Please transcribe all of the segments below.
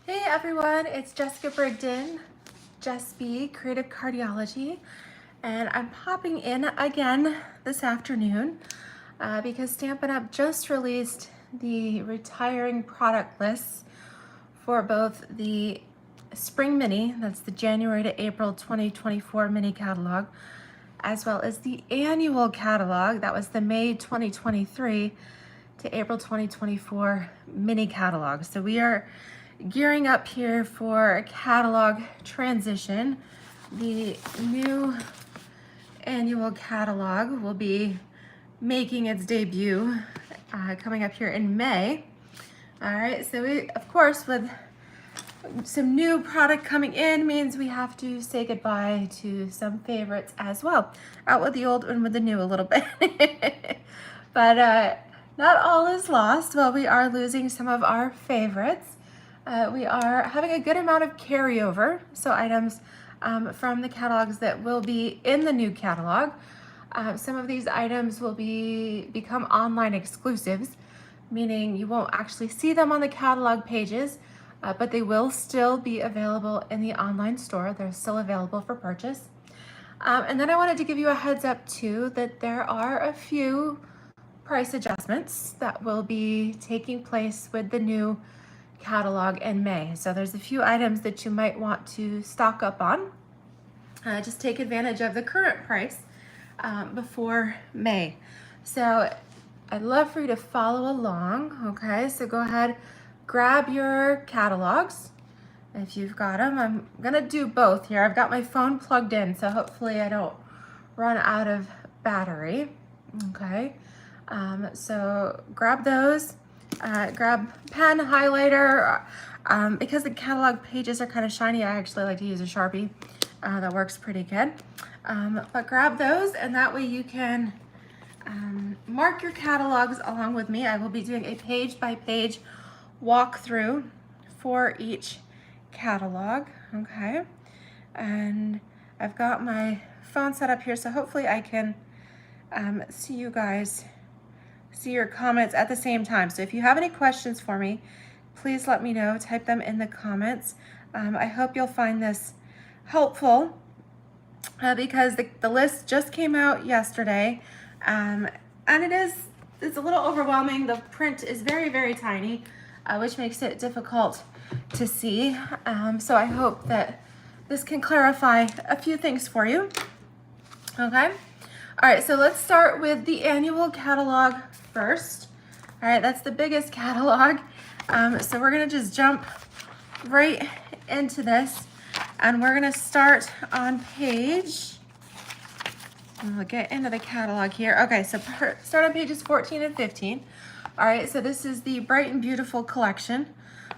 Hey everyone, it's Jessica Brigden, JessB Creative Cardiology, and I'm popping in again this afternoon because Stampin' Up! Just released the retiring product lists for both the Spring Mini, that's the January to April 2024 mini catalog, as well as the annual catalog, that was the May 2023 to April 2024 mini catalog. So we are gearing up here for a catalog transition. The new annual catalog will be making its debut coming up here in May. All right, so we, of course, with some new product coming in means we have to say goodbye to some favorites as well. Out with the old and with the new a little bit. But not all is lost. While we are losing some of our favorites, we are having a good amount of carryover, so items from the catalogs that will be in the new catalog. Some of these items will become online exclusives, meaning you won't actually see them on the catalog pages, but they will still be available in the online store. They're still available for purchase. And then I wanted to give you a heads up too that there are a few price adjustments that will be taking place with the new catalog in May. So there's a few items that you might want to stock up on. Just take advantage of the current price before May. So I'd love for you to follow along, okay? So go ahead, grab your catalogs if you've got them. I'm gonna do both here. I've got my phone plugged in, so hopefully I don't run out of battery, okay? So grab those. Grab pen, highlighter. Because the catalog pages are kind of shiny, I actually like to use a Sharpie. That works pretty good. But grab those, and that way you can mark your catalogs along with me. I will be doing a page-by-page walkthrough for each catalog, okay? And I've got my phone set up here, so hopefully I can see you guys, see your comments at the same time. So if you have any questions for me, please let me know. Type them in the comments. I hope you'll find this helpful because the list just came out yesterday, and it's a little overwhelming. The print is very, very tiny, which makes it difficult to see. So I hope that this can clarify a few things for you. Okay. All right, so let's start with the annual catalog first. All right, that's the biggest catalog. So we're gonna just jump right into this, and we're gonna start on page, we'll get into the catalog here. Okay, so start on pages 14 and 15. All right, so this is the Bright and Beautiful collection.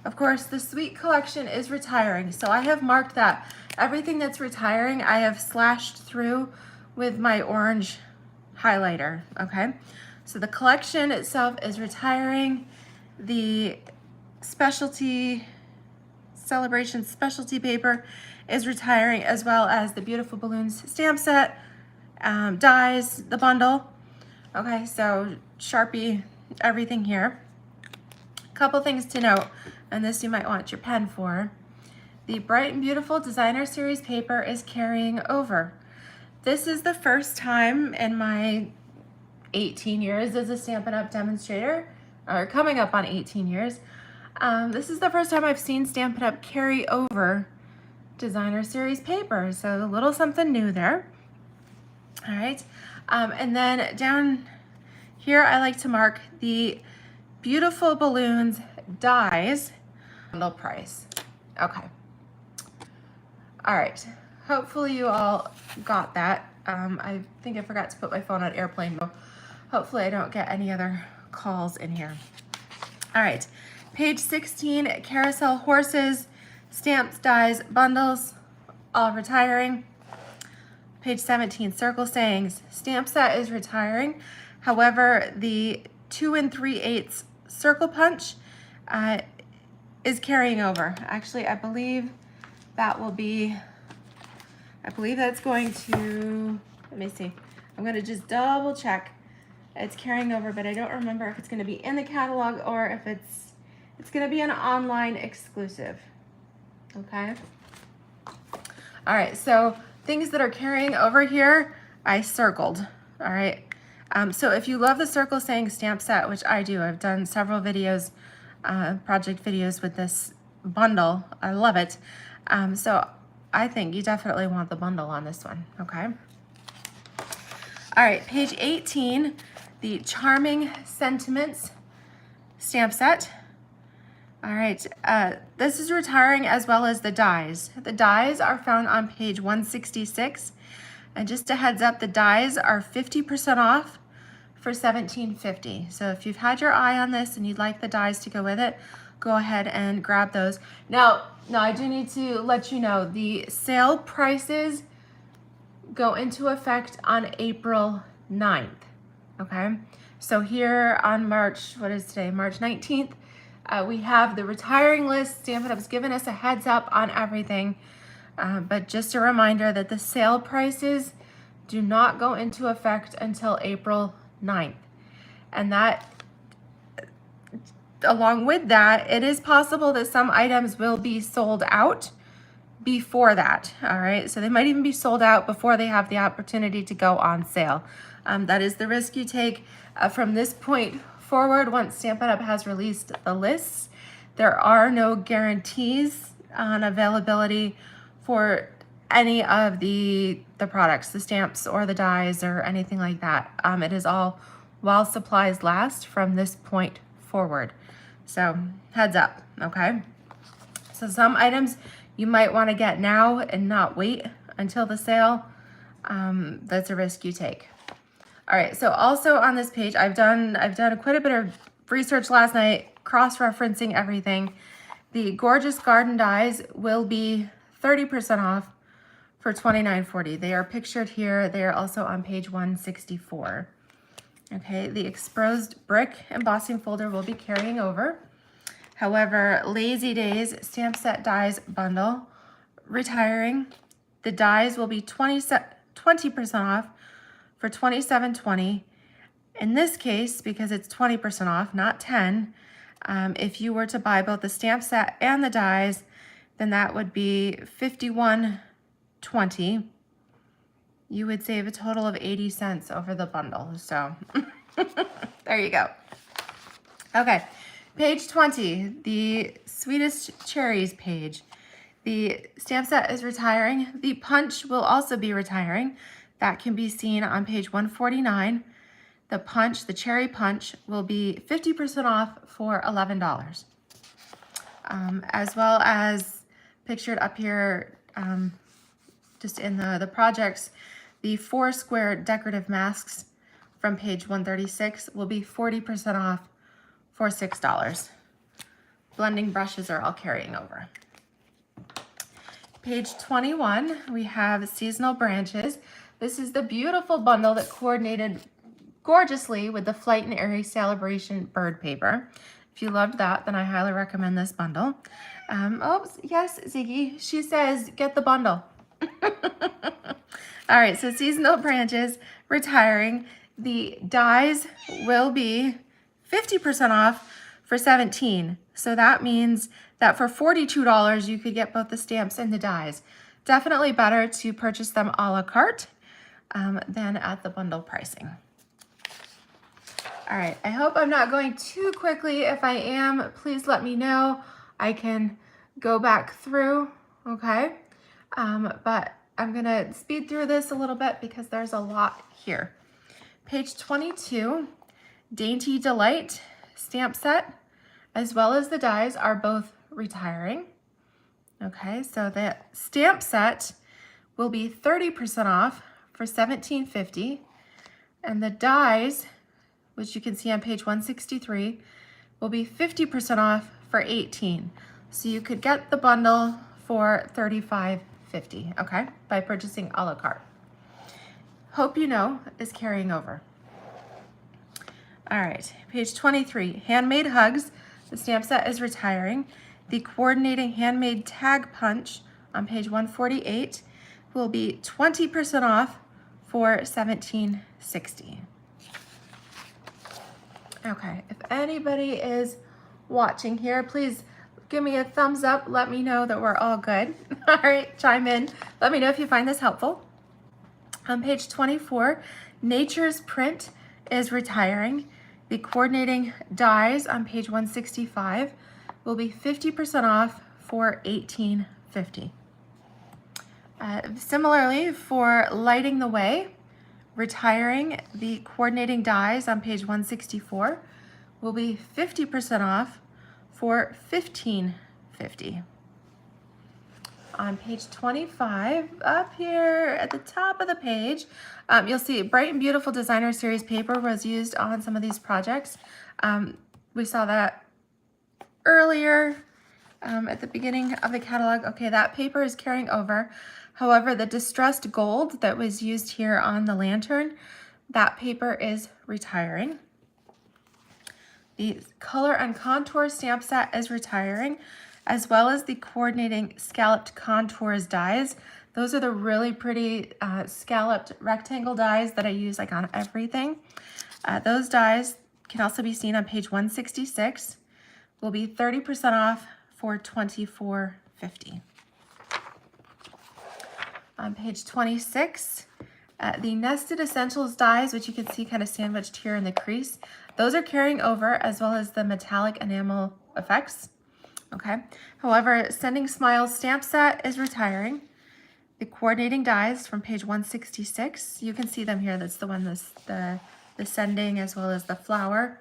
Of course, the Sweet collection is retiring, so I have marked that. Everything that's retiring, I have slashed through with my orange highlighter, okay? So the collection itself is retiring. The specialty celebration specialty paper is retiring, as well as the Beautiful Balloons stamp set, dies, the bundle. Okay, so Sharpie, everything here. Couple things to note, and this you might want your pen for. The Bright and Beautiful Designer Series paper is carrying over. This is the first time in my 18 years as a Stampin' Up! Demonstrator, or coming up on 18 years. This is the first time I've seen Stampin' Up! Carry over Designer Series paper, so a little something new there. All right, and then down here I like to mark the Beautiful Balloons dies bundle price. Okay. All right. Hopefully you all got that. I think I forgot to put my phone on airplane mode. Hopefully I don't get any other calls in here. All right, page 16, carousel horses, stamps, dies, bundles, all retiring. Page 17, circle sayings, stamp set is retiring. However, the 2 3/8 circle punch is carrying over. Actually, I believe that will be, I believe that's going to, let me see. I'm gonna just double check. It's carrying over, but I don't remember if it's gonna be in the catalog or if it's gonna be an online exclusive. okay? All right, so things that are carrying over here, I circled, all right? So if you love the circle saying stamp set, which I do, I've done several videos, project videos with this bundle. I love it. So I think you definitely want the bundle on this one, okay? All right, page 18, the Charming Sentiments stamp set. All right, this is retiring as well as the dies. The dies are found on page 166. And just a heads up, the dies are 50% off for $17.50. So if you've had your eye on this and you'd like the dies to go with it, go ahead and grab those. Now I do need to let you know the sale prices go into effect on April 9th, okay? So here on March, what is today? March 19th, we have the retiring list. Stampin' Up's given us a heads up on everything, but just a reminder that the sale prices do not go into effect until April 9th. And that, along with that, it is possible that some items will be sold out before that, all right? So they might even be sold out before they have the opportunity to go on sale. That is the risk you take from this point forward. Once Stampin' Up has released the lists, there are no guarantees on availability for any of the products, the stamps or the dies or anything like that. It is all while supplies last from this point forward. So heads up, okay? So some items you might want to get now and not wait until the sale. That's a risk you take. All right, so also on this page, I've done quite a bit of research last night, cross-referencing everything. The Gorgeous Garden dies will be 30% off for $29.40. They are pictured here. They are also on page 164. Okay, the Exposed Brick embossing folder will be carrying over. However, Lazy Days stamp set dies bundle retiring. The dies will be 20% off for $27.20. In this case, because it's 20% off, not 10, if you were to buy both the stamp set and the dies, then that would be $51.20. You would save a total of 80 cents over the bundle. So there you go. Okay, page 20, the Sweetest Cherries page. The stamp set is retiring. The punch will also be retiring. That can be seen on page 149. The punch, the cherry punch, will be 50% off for $11. As well as pictured up here, just in the projects, the 4 square decorative masks from page 136 will be 40% off for $6. Blending brushes are all carrying over. Page 21, we have Seasonal Branches. This is the beautiful bundle that coordinated gorgeously with the Flight and Airy Celebration bird paper. If you loved that, then I highly recommend this bundle. Oh, yes, Ziggy, she says, get the bundle. All right, so Seasonal Branches retiring. The dies will be 50% off for $17. So that means that for $42, you could get both the stamps and the dies. Definitely better to purchase them a la carte than at the bundle pricing. All right, I hope I'm not going too quickly. If I am, please let me know. I can go back through, okay? But I'm gonna speed through this a little bit because there's a lot here. Page 22, Dainty Delight stamp set, as well as the dies are both retiring. Okay, so the stamp set will be 30% off for $17.50, and the dies, which you can see on page 163, will be 50% off for $18. So you could get the bundle for $35.50, okay, by purchasing a la carte. Hope You Know is carrying over. All right, page 23, Handmade Hugs. The stamp set is retiring. The coordinating handmade tag punch on page 148 will be 20% off for $17.60. Okay, if anybody is watching here, please Give me a thumbs up. Let me know that we're all good. All right, chime in. Let me know if you find this helpful. On page 24, Nature's Print is retiring. The coordinating dies on page 165 will be 50% off for $18.50. Similarly, for Lighting the Way, retiring, the coordinating dies on page 164 will be 50% off for $15.50. On page 25, up here at the top of the page, you'll see Bright and Beautiful Designer Series paper was used on some of these projects. We saw that earlier at the beginning of the catalog. Okay, that paper is carrying over. However, the distressed gold that was used here on the lantern, that paper is retiring. The color and contour stamp set is retiring, as well as the coordinating scalloped contours dies. Those are the really pretty scalloped rectangle dies that I use like on everything. Those dies can also be seen on page 166. Will be 30% off for $24.50. On page 26, the Nested Essentials dies, which you can see kind of sandwiched here in the crease, those are carrying over, as well as the metallic enamel effects. Okay. However, Sending Smiles stamp set is retiring. The coordinating dies from page 166. You can see them here. That's the one, the sending as well as the flower.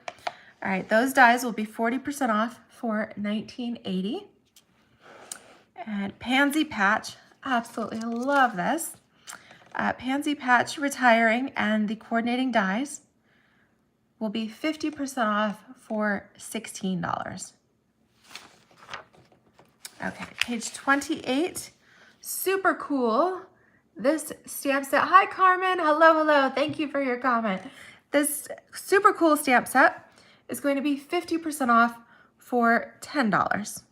All right, those dies will be 40% off for $19.80. And Pansy Patch, absolutely love this. Pansy Patch retiring, and the coordinating dies will be 50% off for $16. Okay, page 28, super cool. This stamp set, hi Carmen, hello, thank you for your comment. This super cool stamp set is going to be 50% off for $10.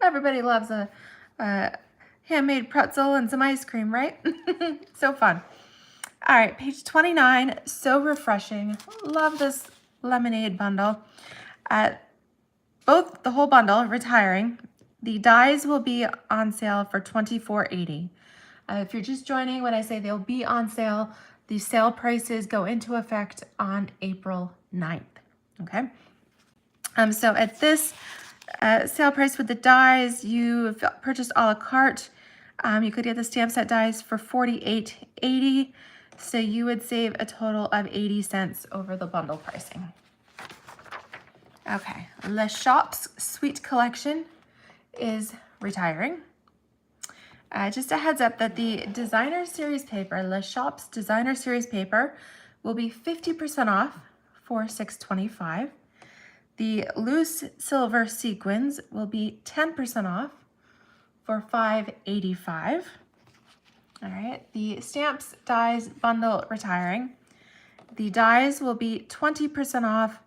Everybody loves a handmade pretzel and some ice cream, right? So fun. All right, page 29, so refreshing. Love this lemonade bundle. Both the whole bundle retiring. The dies will be on sale for $24.80. If you're just joining, when I say they'll be on sale, the sale prices go into effect on April 9th. Okay. So at this sale price with the dies, you've purchased a la carte. You could get the stamp set dies for $48.80. So you would save a total of 80 cents over the bundle pricing. Okay, Le Shop's Sweet Collection is retiring. Just a heads up that the Designer Series paper, Le Shop's Designer Series paper, will be 50% off for $6.25. The Loose Silver Sequins will be 10% off for $5.85. All right, the Stamps Dies bundle retiring. The dies will be 20% off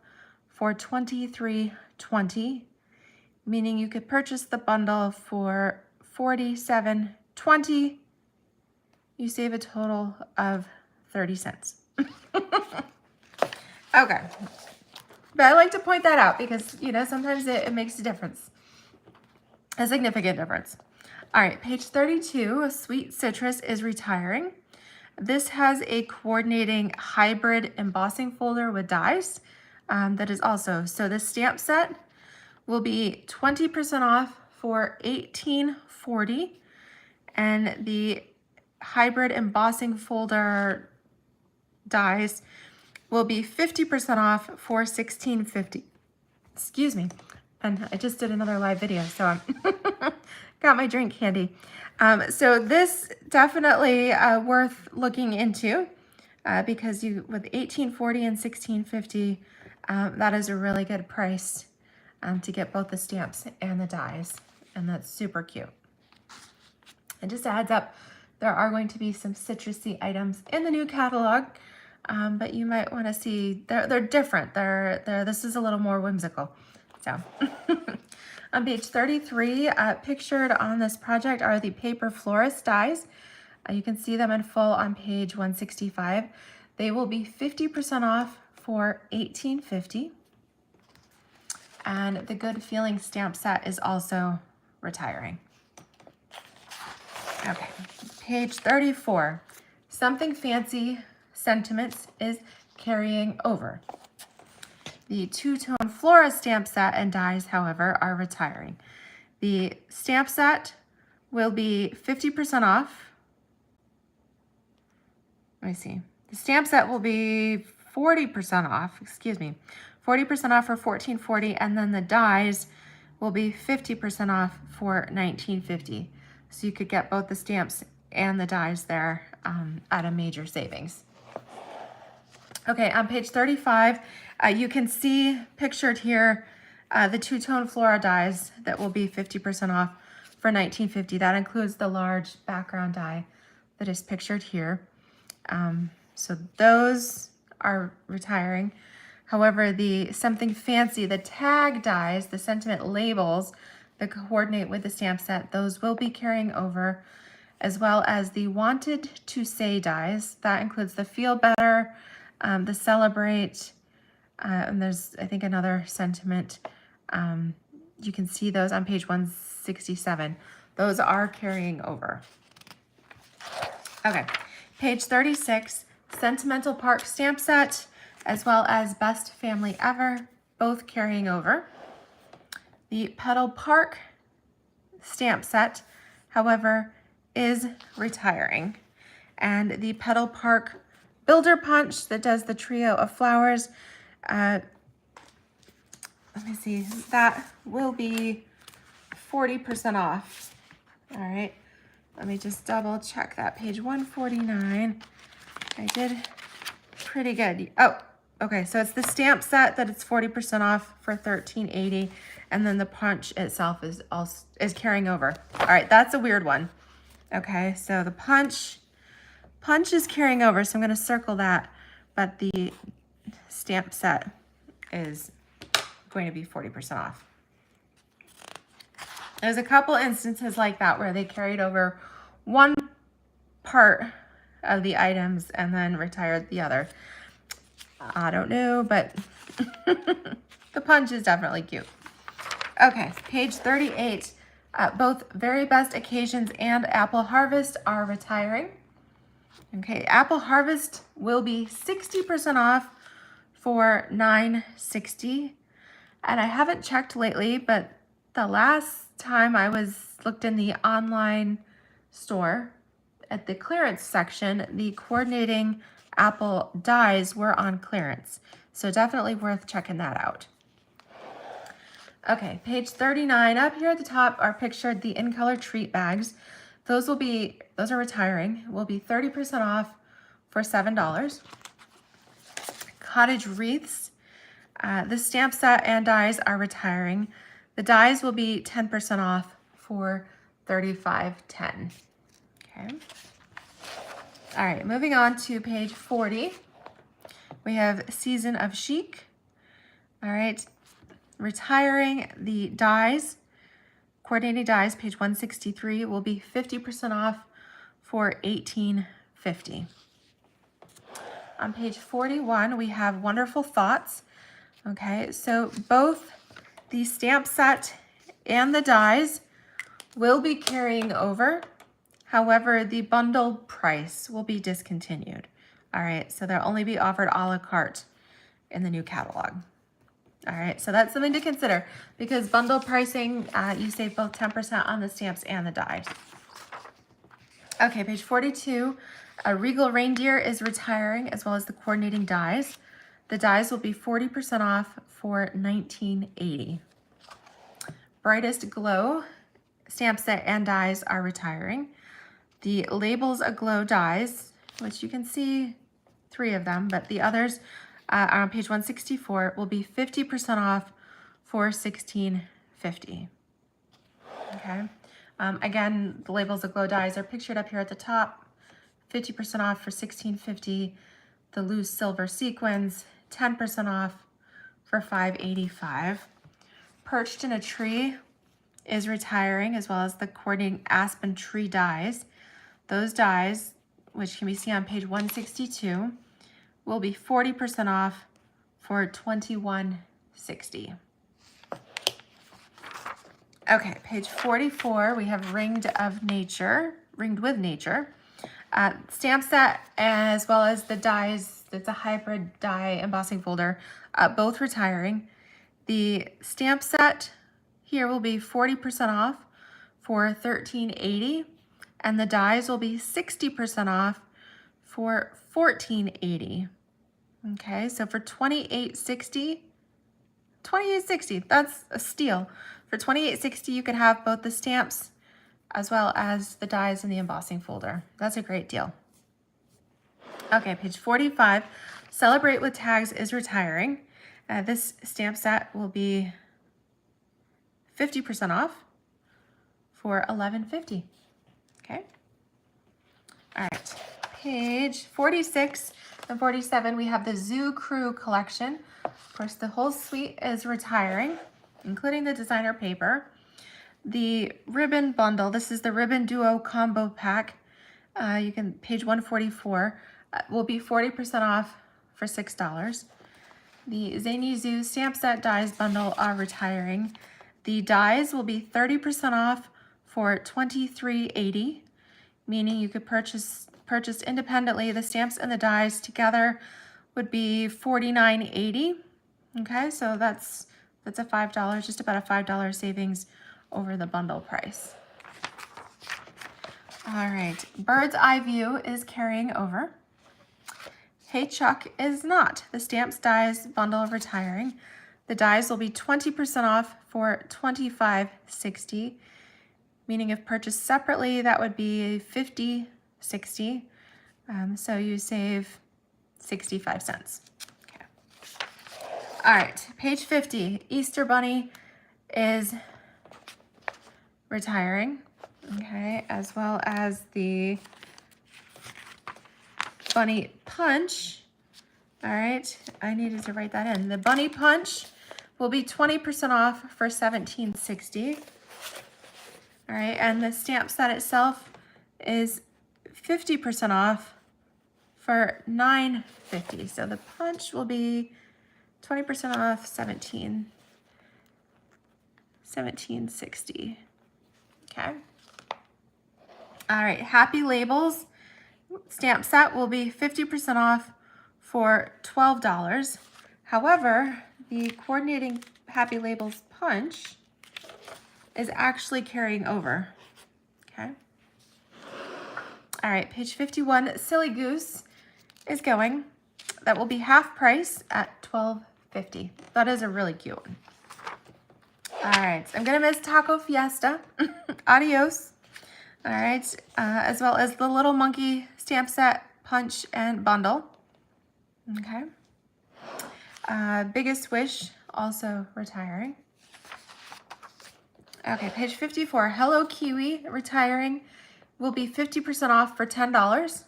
for $23.20, meaning you could purchase the bundle for $47.20. You save a total of 30 cents. Okay, but I like to point that out because, you know, sometimes it makes a difference, a significant difference. All right, page 32, Sweet Citrus is retiring. This has a coordinating hybrid embossing folder with dies. That is also, so the stamp set will be 20% off for $18.40, and the hybrid embossing folder dies will be 50% off for $16.50. Excuse me, and I just did another live video, so I'm got my drink handy. So this definitely worth looking into because you with $18.40 and $16.50. That is a really good price to get both the stamps and the dies, and that's super cute. And just a heads up, there are going to be some citrusy items in the new catalog, but you might want to see, they're different. This is a little more whimsical. So on page 33, pictured on this project are the Paper Florist dies. You can see them in full on page 165. They will be 50% off for $18.50. And the Good Feeling stamp set is also retiring. Okay, page 34. Something Fancy Sentiments is carrying over. The two-tone Flora stamp set and dies, however, are retiring. The stamp set will be 50% off. Let me see. The stamp set will be 40% off, 40% off for $14.40, and then the dies will be 50% off for $19.50. So you could get both the stamps and the dies there at a major savings. Okay, on page 35, you can see pictured here the two-tone Flora dies that will be 50% off for $19.50. That includes the large background die that is pictured here. So those are retiring. However, the Something Fancy, the tag dies, the sentiment labels that coordinate with the stamp set, those will be carrying over, as well as the Wanted to Say dies. That includes the Feel Better, the Celebrate, and there's, I think, another sentiment. You can see those on page 167. Those are carrying over. Okay, page 36, Sentimental Park stamp set, as well as Best Family Ever, both carrying over. The Petal Park stamp set, however, is retiring. And the Petal Park Builder Punch that does the trio of flowers, let me see, that will be 40% off. All right, let me just double check that. Page 149. I did pretty good. Oh, okay, so it's the stamp set that it's 40% off for $13.80, and then the punch itself is carrying over. All right, that's a weird one. Okay, so the punch is carrying over, so I'm going to circle that, but the stamp set is going to be 40% off. There's a couple instances like that where they carried over one part of the items and then retired the other. I don't know, but the punch is definitely cute. Okay, page 38. Both Very Best Occasions and Apple Harvest are retiring. Okay, Apple Harvest will be 60% off for $9.60. And I haven't checked lately, but the last time I looked in the online store at the clearance section, the coordinating Apple dies were on clearance. So definitely worth checking that out. Okay, page 39, up here at the top are pictured the In Color treat bags. Those are retiring, will be 30% off for $7. Cottage wreaths, the stamp set and dies are retiring. The dies will be 10% off for $35.10. Okay. All right, moving on to page 40. We have Season of Chic. All right, retiring the dies, coordinating dies, page 163, will be 50% off for $18.50. On page 41, we have Wonderful Thoughts. Okay, so both the stamp set and the dies will be carrying over. However, the bundle price will be discontinued. All right, so they'll only be offered a la carte in the new catalog. All right, so that's something to consider because bundle pricing, you save both 10% on the stamps and the dies. Okay, page 42, Regal Reindeer is retiring as well as the coordinating dies. The dies will be 40% off for $19.80. Brightest Glow stamp set and dies are retiring. The Labels Aglow dies, which you can see 3 of them, but the others are on page 164, will be 50% off for $16.50. Okay. Again, the Labels Aglow dies are pictured up here at the top. 50% off for $16.50. The Loose Silver Sequins, 10% off for $5.85. Perched in a Tree is retiring, as well as the coordinating Aspen Tree dies. Those dies, which can be seen on page 162, will be 40% off for $21.60. Okay, page 44, we have Ringed with Nature. Stamp set as well as the dies. It's a hybrid die embossing folder, both retiring. The stamp set here will be 40% off for $13.80, and the dies will be 60% off for $14.80. Okay, so for $28.60, that's a steal. For $28.60, you could have both the stamps as well as the dies in the embossing folder. That's a great deal. Okay, page 45, Celebrate with Tags is retiring. This stamp set will be 50% off for $11.50. Okay. All right, page 46 and 47, we have the Zoo Crew collection. Of course, the whole suite is retiring, including the designer paper. The ribbon bundle, this is the ribbon duo combo pack. Page 144, will be 40% off for $6. The Zany Zoo stamp set dies bundle are retiring. The dies will be 30% off for $23.80, meaning you could purchase independently. The stamps and the dies together would be $49.80. Okay, so that's a $5, just about a $5 savings over the bundle price. All right, Bird's Eye View is carrying over. Hey Chuck is not. The stamps dies bundle retiring. The dies will be 20% off for $25.60, meaning if purchased separately, that would be $50.60. So you save 65 cents. Okay. All right, page 50, Easter Bunny is retiring, okay, as well as the Bunny Punch. All right, I needed to write that in. The Bunny Punch will be 20% off for $17.60. All right, and the stamp set itself is 50% off for $9.50. So the punch will be 20% off $17.60. Okay. All right, Happy Labels stamp set will be 50% off for $12. However, the coordinating Happy Labels punch is actually carrying over. Okay. All right, page 51, Silly Goose is going. That will be half price at $12.50. That is a really cute one. All right, I'm gonna miss Taco Fiesta. Adios. All right, as well as the Little Monkey stamp set, punch, and bundle. Okay. Biggest Wish also retiring. Okay, page 54, Hello Kiwi retiring, will be 50% off for $10.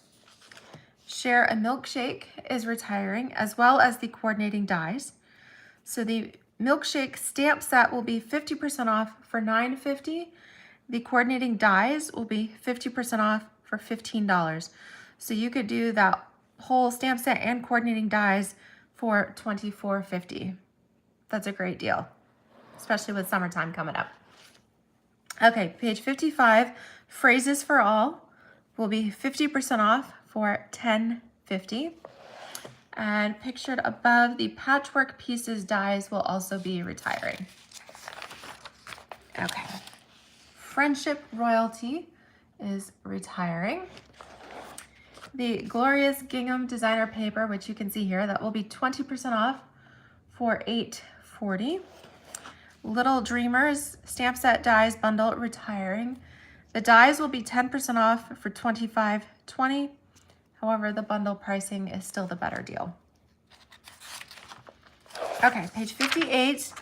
Share a Milkshake is retiring, as well as the coordinating dies. So the Milkshake stamp set will be 50% off for $9.50. The coordinating dies will be 50% off for $15. So you could do that whole stamp set and coordinating dies for $24.50. That's a great deal, especially with summertime coming up. Okay, page 55, Phrases for All will be 50% off for $10.50. And pictured above, the Patchwork Pieces dies will also be retiring. Okay, Friendship Royalty is retiring. The Glorious Gingham designer paper, which you can see here, that will be 20% off for $8.40. Little Dreamers stamp set dies bundle retiring. The dies will be 10% off for $25.20. However, the bundle pricing is still the better deal. Okay, page 58.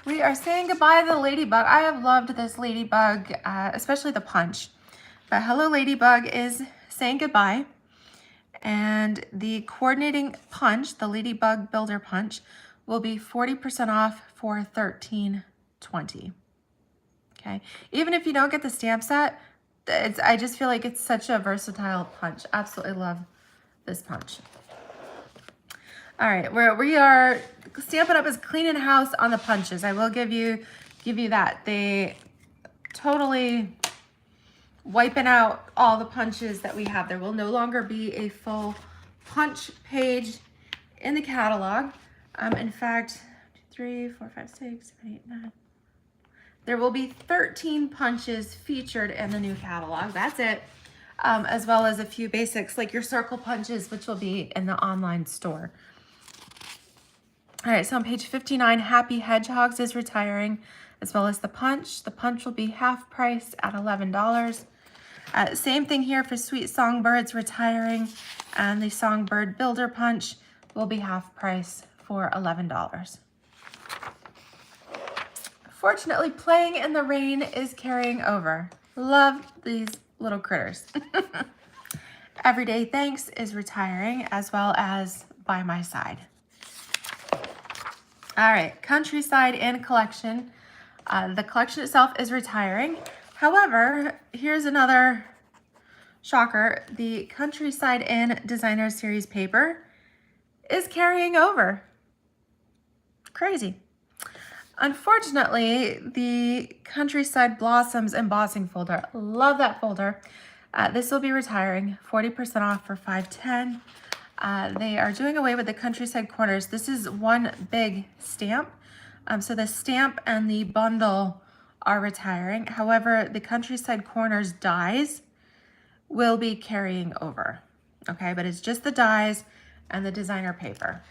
We are saying goodbye to the Ladybug. I have loved this Ladybug, especially the punch. But Hello Ladybug is saying goodbye. And the coordinating punch, the Ladybug Builder Punch, will be 40% off for $13.20. Okay, even if you don't get the stamp set, I just feel like it's such a versatile punch. Absolutely love this punch. All right, we are Stampin' Up is cleaning house on the punches. I will give you that. totally wiping out all the punches that we have. There will no longer be a full punch page in the catalog. In fact, 3, 4, 5, 6, 7, 8, 9. There will be 13 punches featured in the new catalog. That's it. As well as a few basics like your circle punches, which will be in the online store. All right, so on page 59, Happy Hedgehogs is retiring, as well as the punch. The punch will be half price at $11. Same thing here for Sweet Songbirds retiring, and the Songbird Builder Punch will be half price for $11. Fortunately, Playing in the Rain is carrying over. Love these little critters. Everyday Thanks is retiring, as well as By My Side. All right, Countryside Inn collection. The collection itself is retiring. However, here's another shocker. The Countryside Inn Designer Series paper is carrying over. Crazy. Unfortunately, the Countryside Blossoms embossing folder, love that folder. This will be retiring, 40% off for $5.10. They are doing away with the Countryside Corners. This is one big stamp. So the stamp and the bundle are retiring. However, the Countryside Corners dies will be carrying over. Okay, but it's just the dies and the designer paper.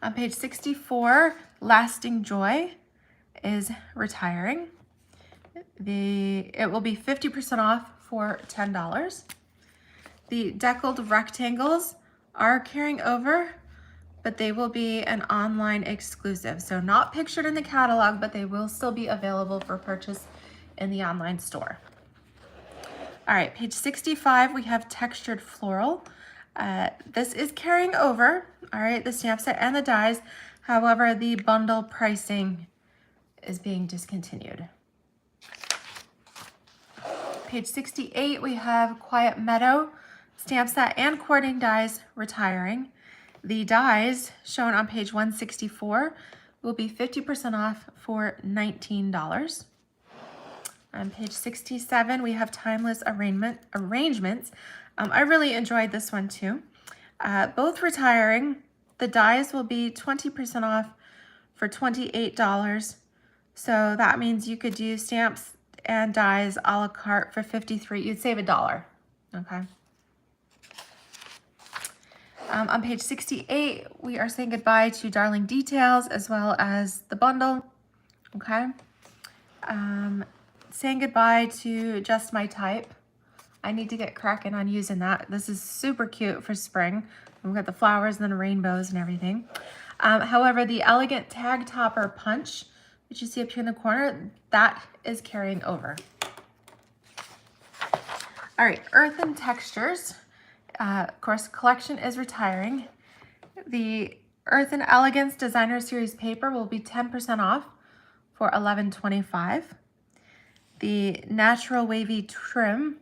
On page 64, Lasting Joy is retiring. It will be 50% off for $10. The deckled rectangles are carrying over, but they will be an online exclusive. So not pictured in the catalog, but they will still be available for purchase in the online store. All right, page 65, we have Textured Floral. This is carrying over, all right, the stamp set and the dies. However, the bundle pricing is being discontinued. Page 68, we have Quiet Meadow, stamp set and cording dies retiring. The dies shown on page 164 will be 50% off for $19. On page 67, we have Timeless Arrangements. I really enjoyed this one too. Both retiring. The dies will be 20% off for $28. So that means you could do stamps and dies a la carte for $53. You'd save $1. Okay. On page 68, we are saying goodbye to Darling Details as well as the bundle. Okay. Saying goodbye to Just My Type. I need to get cracking on using that. This is super cute for spring. We've got the flowers and the rainbows and everything. However, the Elegant Tag Topper Punch, which you see up here in the corner, that is carrying over. All right, Earthen Textures. Of course, collection is retiring. The Earthen Elegance Designer Series paper will be 10% off for $11.25. The Natural Wavy Trim,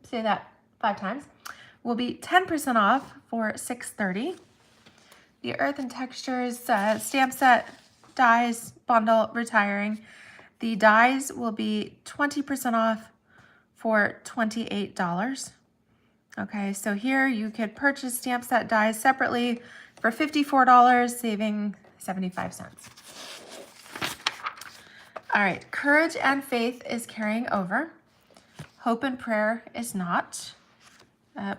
say that 5 times, will be 10% off for $6.30. The Earthen Textures stamp set dies bundle retiring. The dies will be 20% off for $28. Okay, so here you could purchase stamp set dies separately for $54, saving 75 cents. All right, Courage and Faith is carrying over. Hope and Prayer is not.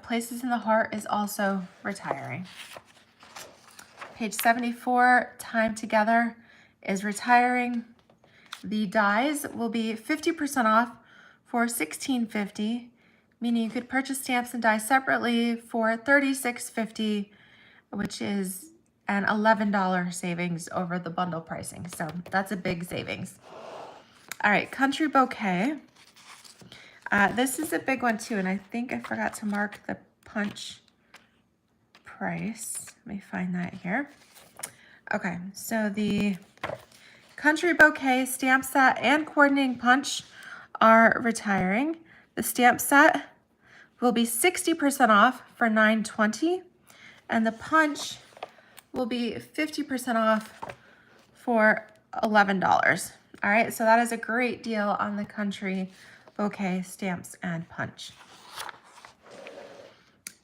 Places in the Heart is also retiring. Page 74, Time Together is retiring. The dies will be 50% off for $16.50, meaning you could purchase stamps and dies separately for $36.50, which is an $11 savings over the bundle pricing. So that's a big savings. All right, Country Bouquet. This is a big one too, and I think I forgot to mark the punch price. Let me find that here. Okay, so the Country Bouquet stamp set and coordinating punch are retiring. The stamp set will be 60% off for $9.20, and the punch will be 50% off for $11. All right, so that is a great deal on the Country Bouquet Stamps and Punch.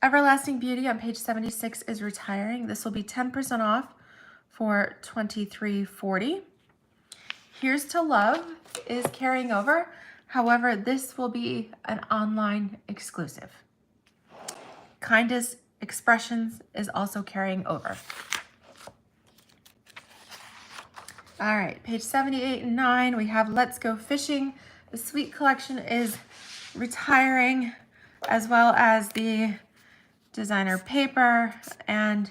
Everlasting Beauty on page 76 is retiring. This will be 10% off for $23.40. Here's to Love is carrying over. However, this will be an online exclusive. Kindest Expressions is also carrying over. All right, page 78 and 9, we have Let's Go Fishing. The Sweet Collection is retiring, as well as the designer paper and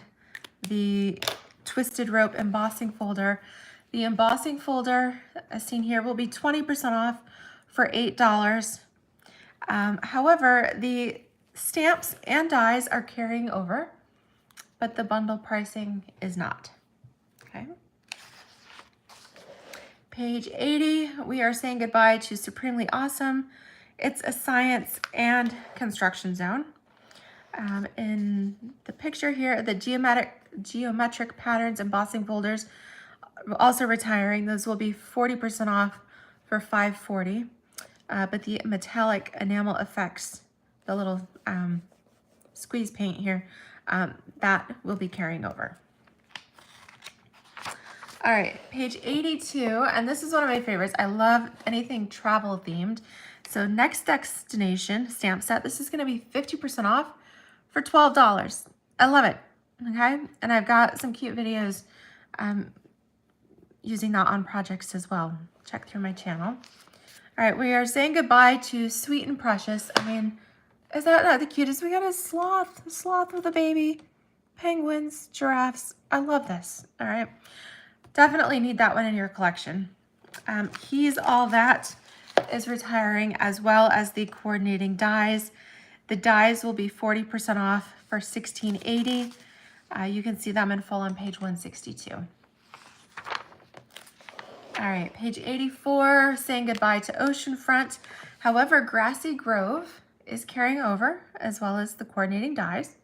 the Twisted Rope embossing folder. The embossing folder, as seen here, will be 20% off for $8. However, the stamps and dies are carrying over, but the bundle pricing is not. Okay. Page 80, we are saying goodbye to Supremely Awesome. It's a science and construction zone. In the picture here, the geometric patterns embossing folders also retiring. Those will be 40% off for $5.40. But the metallic enamel effects, the little squeeze paint here, that will be carrying over. All right, page 82, and this is one of my favorites. I love anything travel themed. So Next Destination stamp set. This is going to be 50% off for $12. I love it. Okay, and I've got some cute videos using that on projects as well. Check through my channel. All right, we are saying goodbye to Sweet and Precious. I mean, is that not the cutest? We got a sloth with a baby, penguins, giraffes. I love this. All right. Definitely need that one in your collection. He's All That is retiring, as well as the coordinating dies. The dies will be 40% off for $16.80. You can see them in full on page 162. All right, page 84, saying goodbye to Oceanfront. However, Grassy Grove is carrying over, as well as the coordinating dies.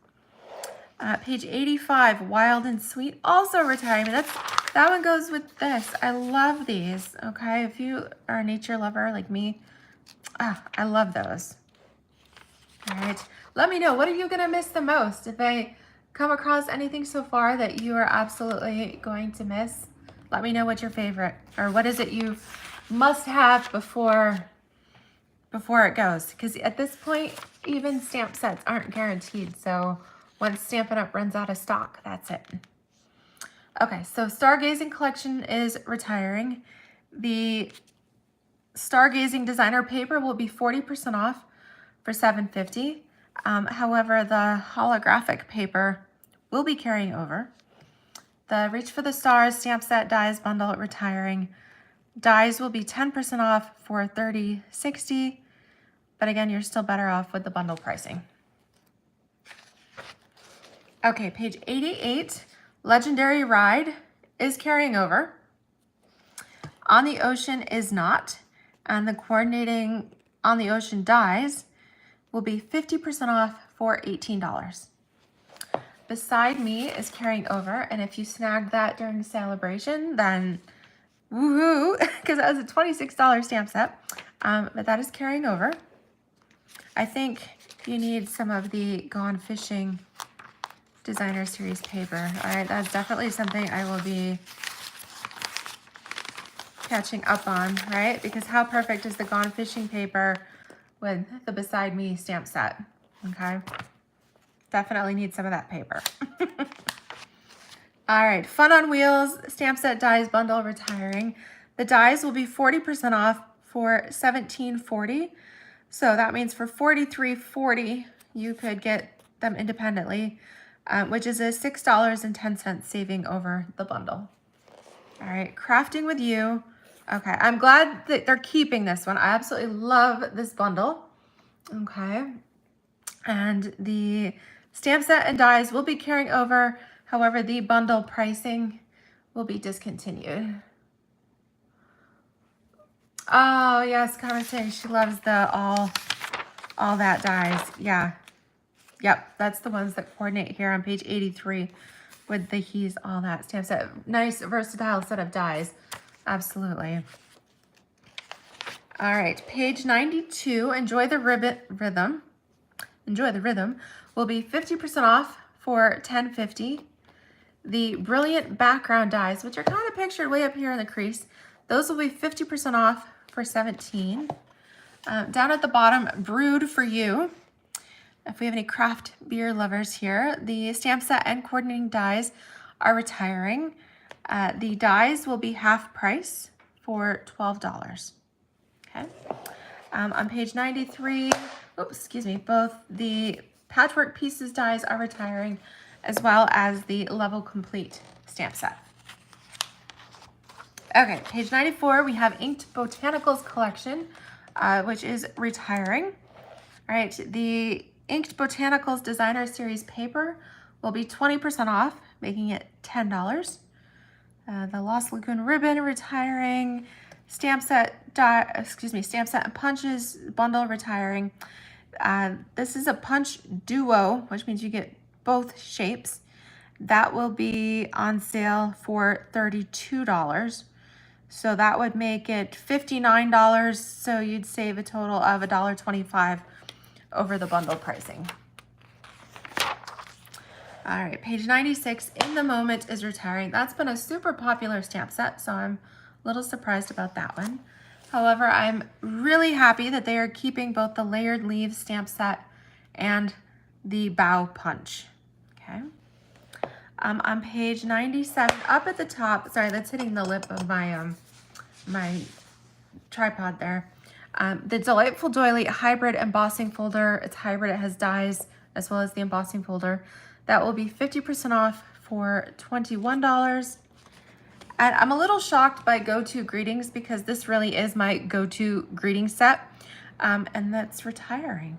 Page 85, Wild and Sweet, also retiring. That one goes with this. I love these, okay? If you are a nature lover like me, I love those. All right, let me know, what are you gonna miss the most? If I come across anything so far that you are absolutely going to miss, let me know what's your favorite, or what is it you must have before it goes. Because at this point, even stamp sets aren't guaranteed. So once Stampin' Up runs out of stock, that's it. Okay, so Stargazing Collection is retiring. The Stargazing designer paper will be 40% off for $7.50. However, the holographic paper will be carrying over. The Reach for the Stars stamp set dies bundle retiring. Dies will be 10% off for $30.60. But again, you're still better off with the bundle pricing. Okay, page 88. Legendary Ride is carrying over. On the Ocean is not. And the coordinating On the Ocean dies will be 50% off for $18. Beside Me is carrying over. And if you snagged that during celebration, then woohoo, because that was a $26 stamp set. But that is carrying over. I think you need some of the Gone Fishing Designer Series paper. All right, that's definitely something I will be catching up on, right? Because how perfect is the Gone Fishing paper with the Beside Me stamp set, okay? Definitely need some of that paper. All right, Fun on Wheels stamp set dies bundle retiring. The dies will be 40% off for $17.40. So that means for $43.40, you could get them independently, which is a $6.10 saving over the bundle. All right, Crafting with You. Okay, I'm glad that they're keeping this one. I absolutely love this bundle. Okay, and the stamp set and dies will be carrying over. However, the bundle pricing will be discontinued. Oh yes, Carmen saying she loves the all that dies. Yeah. Yep, that's the ones that coordinate here on page 83 with the He's All That stamp set. Nice versatile set of dies. Absolutely. All right, page 92, Enjoy the Rhythm. Enjoy the Rhythm will be 50% off for $10.50. The Brilliant Background dies, which are kind of pictured way up here in the crease, those will be 50% off for $17. Down at the bottom, Brewed for You. If we have any craft beer lovers here, the stamp set and coordinating dies are retiring. The dies will be half price for $12. Okay. On page 93, both the Patchwork Pieces dies are retiring, as well as the Level Complete stamp set. Okay, page 94, we have Inked Botanicals collection, which is retiring. All right, the Inked Botanicals Designer Series paper will be 20% off, making it $10. The Lost Lagoon ribbon retiring. Stamp set and punches bundle retiring. This is a punch duo, which means you get both shapes. That will be on sale for $32. So that would make it $59. So you'd save a total of $1.25 over the bundle pricing. All right, page 96, In the Moment is retiring. That's been a super popular stamp set, so I'm a little surprised about that one. However, I'm really happy that they are keeping both the layered leaves stamp set and the bow punch. Okay. On page 97, up at the top, sorry, that's hitting the lip of my my tripod there. The Delightful Doily hybrid embossing folder. It's hybrid, it has dies as well as the embossing folder. That will be 50% off for $21. And I'm a little shocked by Go-To Greetings because this really is my go-to greeting set, and that's retiring.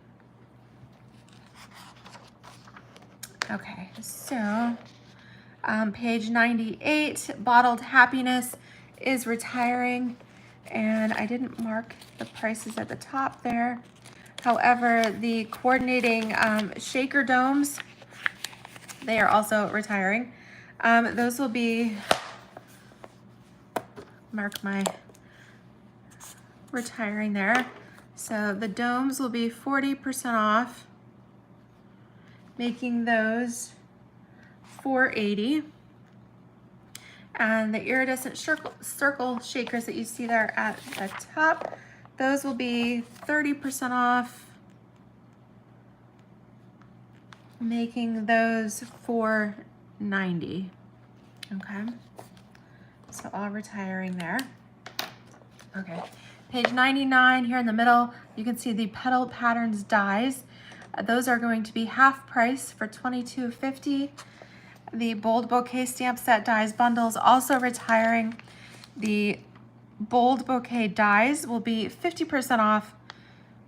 Okay, so page 98, Bottled Happiness is retiring, and I didn't mark the prices at the top there. However, the coordinating shaker domes, they are also retiring. Those will be, mark my retiring there. So the domes will be 40% off, making those $4.80. And the iridescent circle shakers that you see there at the top, those will be 30% off, making those $4.90. Okay, so all retiring there. Okay, page 99 here in the middle, you can see the Petal Patterns dies. Those are going to be half price for $22.50. The Bold Bouquet stamp set dies bundles also retiring. The Bold Bouquet dies will be 50% off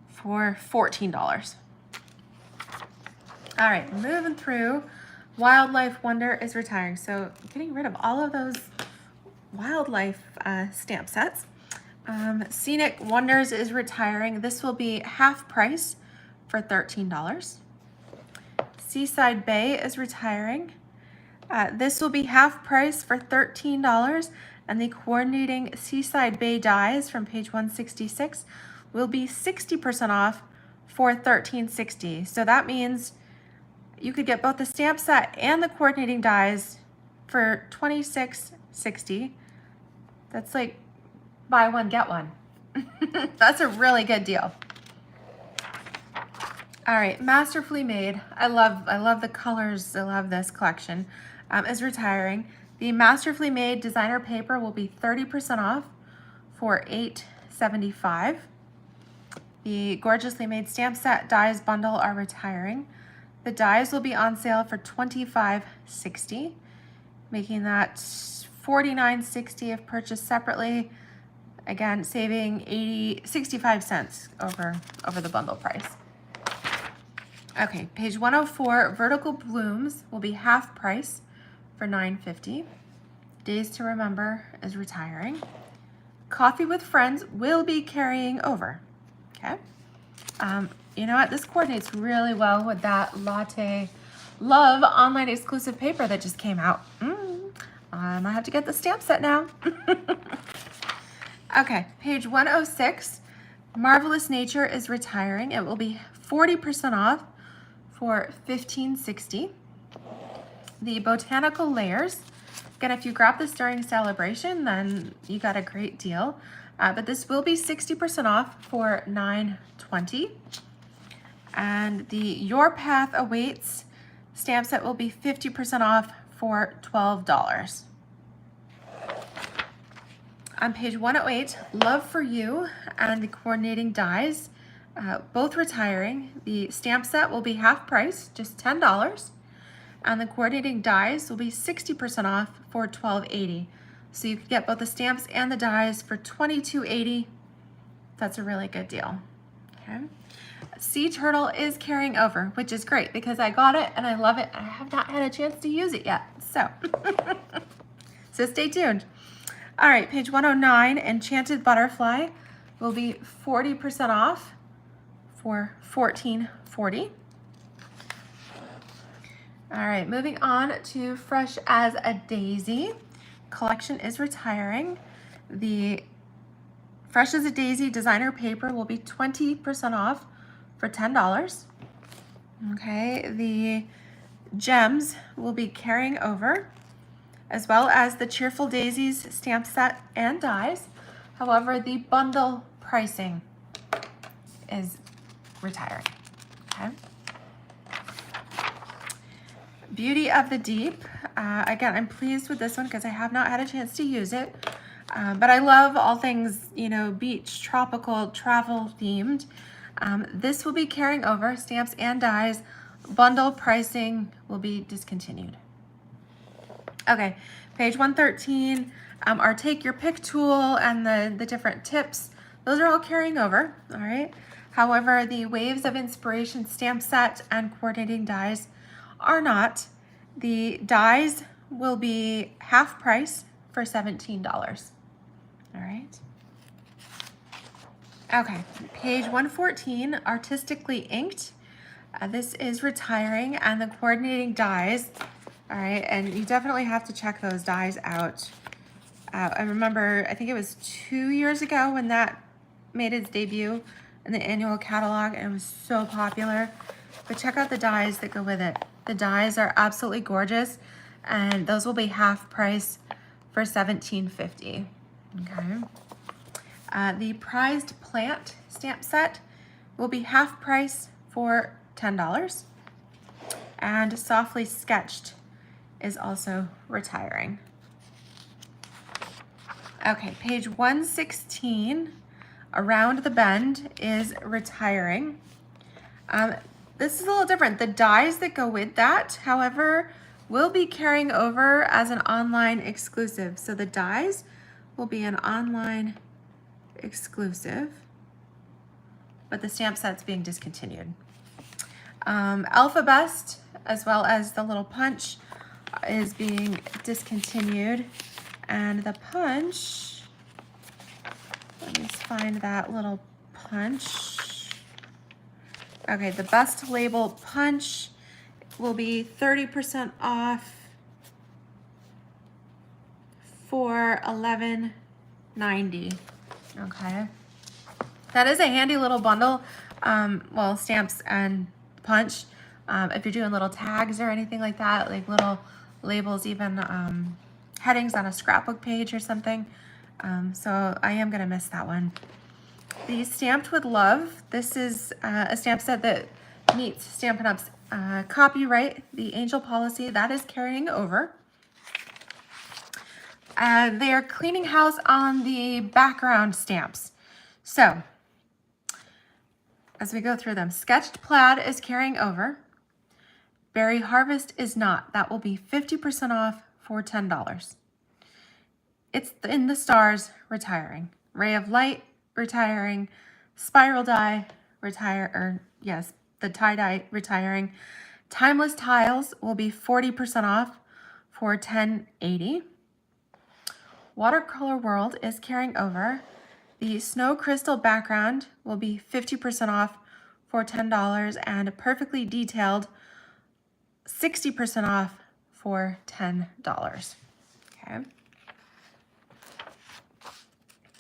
for $14. All right, moving through, Wildlife Wonder is retiring. So getting rid of all of those wildlife stamp sets. Scenic Wonders is retiring. This will be half price for $13. Seaside Bay is retiring. This will be half price for $13, and the coordinating Seaside Bay dies from page 166 will be 60% off for $13.60. So that means you could get both the stamp set and the coordinating dies for $26.60. That's like buy one, get one. That's a really good deal. All right, Masterfully Made. I love the colors. I love this collection. Is retiring. The Masterfully Made designer paper will be 30% off for $8.75. The Gorgeously Made stamp set dies bundle are retiring. The dies will be on sale for $25.60, making that $49.60 if purchased separately. Again, saving 65 cents over the bundle price. Okay, page 104, Vertical Blooms will be half price for $9.50. Days to Remember is retiring. Coffee with Friends will be carrying over. Okay. You know what? This coordinates really well with that Latte Love online exclusive paper that just came out. I might have to get the stamp set now. Okay, page 106. Marvelous Nature is retiring. It will be 40% off for $15.60. The Botanical Layers, again, if you grab this during celebration, then you got a great deal. But this will be 60% off for $9.20. And the Your Path Awaits stamp set will be 50% off for $12. On page 108, Love for You and the coordinating dies, both retiring. The stamp set will be half price, just $10. And the coordinating dies will be 60% off for $12.80. So you could get both the stamps and the dies for $22.80. That's a really good deal. Okay. Sea Turtle is carrying over, which is great because I got it and I love it. I have not had a chance to use it yet. So, so stay tuned. All right, page 109, Enchanted Butterfly will be 40% off for $14.40. All right, moving on to Fresh as a Daisy. Collection is retiring. The Fresh as a Daisy designer paper will be 20% off for $10. Okay, the Gems will be carrying over, as well as the Cheerful Daisies stamp set and dies. However, the bundle pricing is retiring. Okay. Beauty of the Deep. Again, I'm pleased with this one because I have not had a chance to use it. But I love all things, beach, tropical, travel themed. This will be carrying over, stamps and dies. Bundle pricing will be discontinued. Okay, page 113, our Take Your Pick tool and the different tips, those are all carrying over, all right? However, the Waves of Inspiration stamp set and coordinating dies are not. The dies will be half price for $17, all right? Okay, page 114, Artistically Inked. This is retiring and the coordinating dies. All right, and you definitely have to check those dies out. I remember, I think it was 2 years ago when that made its debut in the annual catalog, and it was so popular. But check out the dies that go with it. The dies are absolutely gorgeous, and those will be half price for $17.50. Okay. The Prized Plant stamp set will be half price for $10. And Softly Sketched is also retiring. Okay, page 116, Around the Bend is retiring. This is a little different. The dies that go with that, however, will be carrying over as an online exclusive. So the dies will be an online exclusive, but the stamp set's being discontinued. Alpha Best, as well as the little punch, is being discontinued. And the punch, let me find that little punch. Okay, the Best Label punch will be 30% off for $11.90. Okay. That is a handy little bundle. Well, stamps and punch. If you're doing little tags or anything like that, like little labels, even headings on a scrapbook page or something. So I am gonna miss that one. The Stamped with Love. This is a stamp set that meets Stampin' Up's copyright, the Angel Policy, that is carrying over. They are cleaning house on the background stamps. So, as we go through them, Sketched Plaid is carrying over. Berry Harvest is not. That will be 50% off for $10. It's in the Stars, retiring. Ray of Light, retiring. Spiral Die, the tie-dye, retiring. Timeless Tiles will be 40% off for $10.80. Watercolor World is carrying over. The Snow Crystal background will be 50% off for $10, and Perfectly Detailed 60% off for $10. Okay.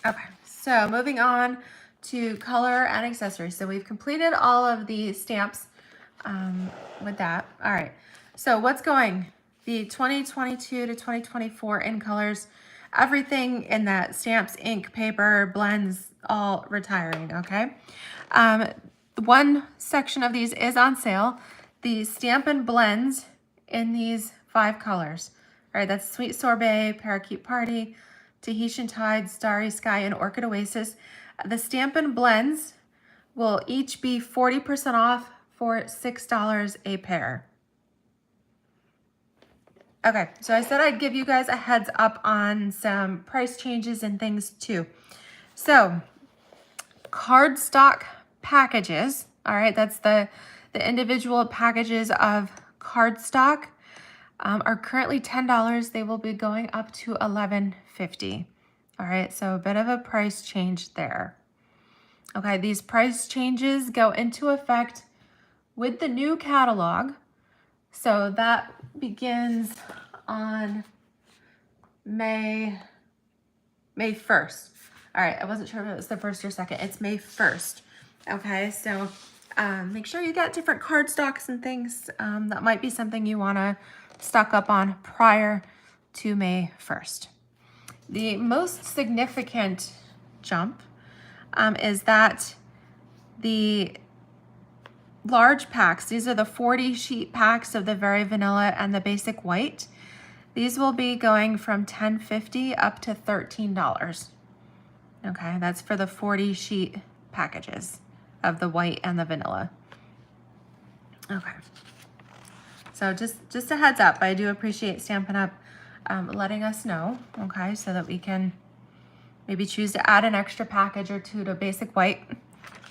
Okay, so moving on to color and accessories. So we've completed all of the stamps with that. All right, so what's going? The 2022 to 2024 in colors, everything in that, stamps, ink, paper, blends, all retiring, okay? One section of these is on sale. The Stampin' blends in these 5 colors. All right, that's Sweet Sorbet, Parakeet Party, Tahitian Tide, Starry Sky, and Orchid Oasis. The Stampin' blends will each be 40% off for $6 a pair. Okay, so I said I'd give you guys a heads up on some price changes and things too. So, cardstock packages, all right, that's the individual packages of cardstock are currently $10. They will be going up to $11.50. All right, so a bit of a price change there. Okay, these price changes go into effect with the new catalog. So that begins on May 1st. All right, I wasn't sure if it was the 1st or 2nd. It's May 1st. Okay, so make sure you get different cardstocks and things. That might be something you want to stock up on prior to May 1st. The most significant jump is that the large packs, these are the 40 sheet packs of the Very Vanilla and the Basic White. These will be going from $10.50 up to $13. Okay, that's for the 40 sheet packages of the white and the vanilla. Okay, so just a heads up, I do appreciate Stampin' Up letting us know, okay, so that we can maybe choose to add an extra package or two to Basic White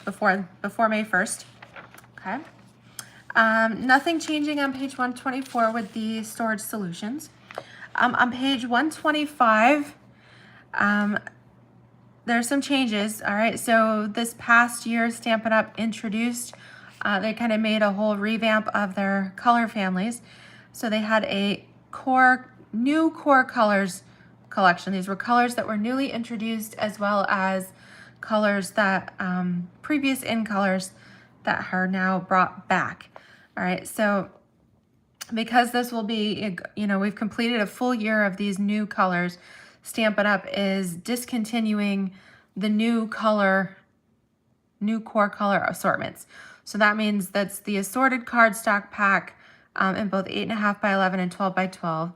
before May 1st. Okay. Nothing changing on page 124 with the storage solutions. On page 125, there's some changes. All right, so this past year, Stampin' Up introduced, they kind of made a whole revamp of their color families. So they had a new core colors collection. These were colors that were newly introduced, as well as colors that previous in colors that are now brought back. All right, so because this will be, we've completed a full year of these new colors, Stampin' Up is discontinuing the new core color assortments. So that means that's the assorted cardstock pack in both 8.5 by 11 and 12 by 12.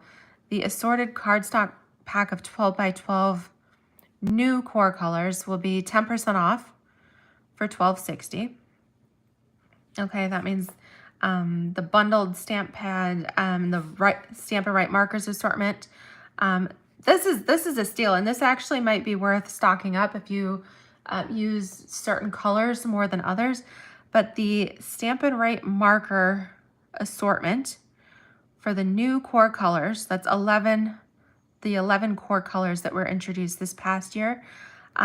The assorted cardstock pack of 12 by 12 new core colors will be 10% off for $12.60. Okay, that means the bundled stamp pad, the Stampin' Right markers assortment. This is a steal, and this actually might be worth stocking up if you use certain colors more than others. But the Stampin' Right marker assortment for the new core colors, that's the 11 core colors that were introduced this past year.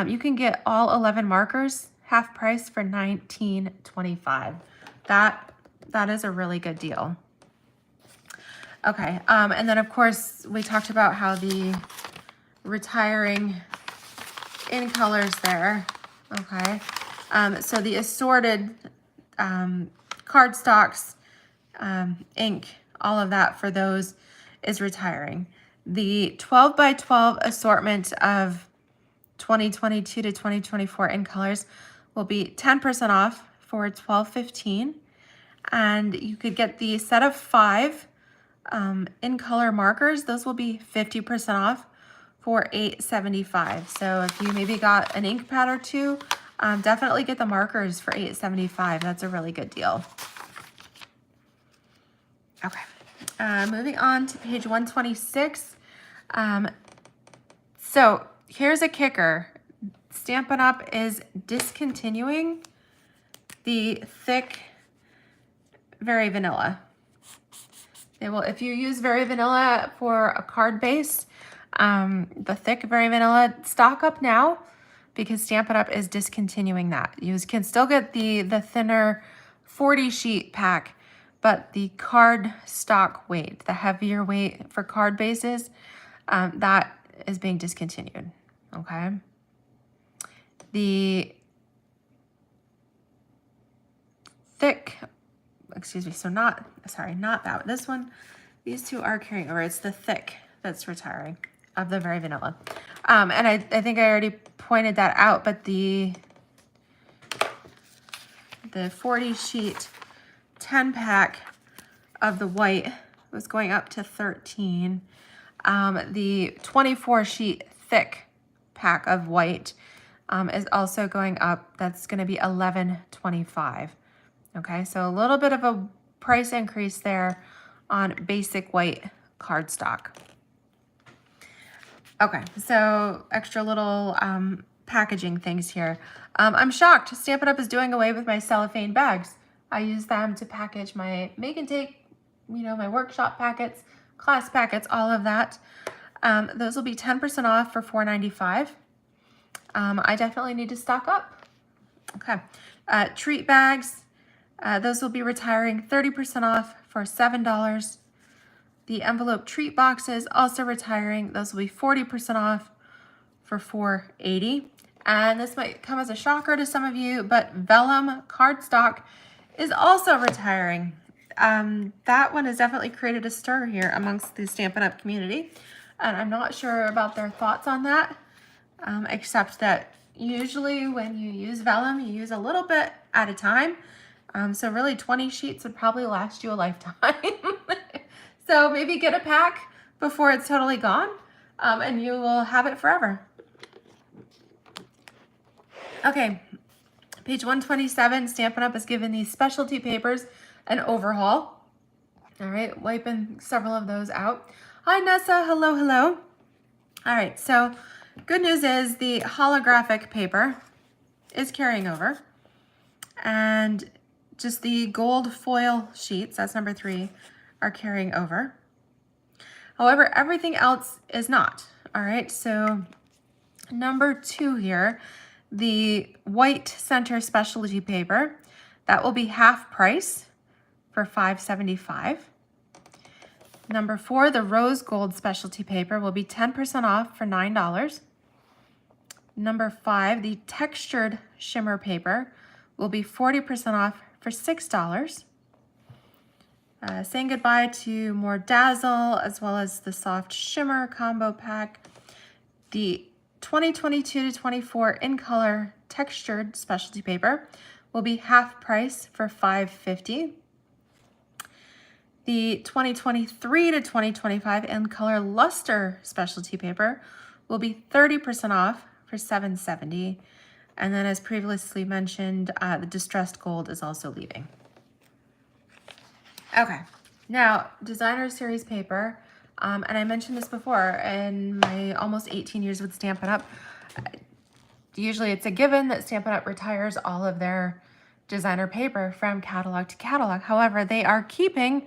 You can get all 11 markers half price for $19.25. That is a really good deal. Okay, and then of course we talked about how the retiring in colors there. Okay, so the assorted cardstocks, ink, all of that for those is retiring. The 12 by 12 assortment of 2022 to 2024 in colors will be 10% off for $12.15. And you could get the set of 5 in color markers. Those will be 50% off for $8.75. So if you maybe got an ink pad or two, definitely get the markers for $8.75. That's a really good deal. Okay, moving on to page 126. So here's a kicker. Stampin' Up is discontinuing the thick Very Vanilla. They will, if you use Very Vanilla for a card base, the thick Very Vanilla, stock up now because Stampin' Up is discontinuing that. You can still get the thinner 40 sheet pack, but the card stock weight, the heavier weight for card bases, that is being discontinued. Okay. The excuse me, so not that, this one. These two are carrying over. It's the thick that's retiring of the Very Vanilla. And I think I already pointed that out, but the 40 sheet 10 pack of the white was going up to 13. The 24 sheet thick pack of white is also going up. That's going to be $11.25. Okay, so a little bit of a price increase there on basic white cardstock. Okay, so extra little packaging things here. I'm shocked. Stampin' Up! Is doing away with my cellophane bags. I use them to package my make and take, you know, my workshop packets, class packets, all of that. Those will be 10% off for $4.95. I definitely need to stock up. Okay, treat bags. Those will be retiring 30% off for $7. The envelope treat boxes also retiring. Those will be 40% off for $4.80. And this might come as a shocker to some of you, but vellum cardstock is also retiring. That one has definitely created a stir here amongst the Stampin' Up! Community. And I'm not sure about their thoughts on that, except that usually when you use vellum, you use a little bit at a time. So really 20 sheets would probably last you a lifetime. So maybe get a pack before it's totally gone, and you will have it forever. Okay, page 127, Stampin' Up! Has given these specialty papers an overhaul. All right, wiping several of those out. Hi, Nessa, hello, hello. All right, so good news is the holographic paper is carrying over, and just the gold foil sheets, that's number 3, are carrying over. However, everything else is not. All right, so number 2 here, the white center specialty paper, that will be half price for $5.75. Number 4, the rose gold specialty paper will be 10% off for $9. Number 5, the textured shimmer paper will be 40% off for $6. Saying goodbye to more Dazzle as well as the soft shimmer combo pack. The 2022 to 24 in color textured specialty paper will be half price for $5.50. The 2023 to 2025 in color luster specialty paper will be 30% off for $7.70. And then as previously mentioned, the distressed gold is also leaving. Okay, now designer series paper, and I mentioned this before in my almost 18 years with Stampin' Up. Usually it's a given that Stampin' Up! Retires all of their designer paper from catalog to catalog. However, they are keeping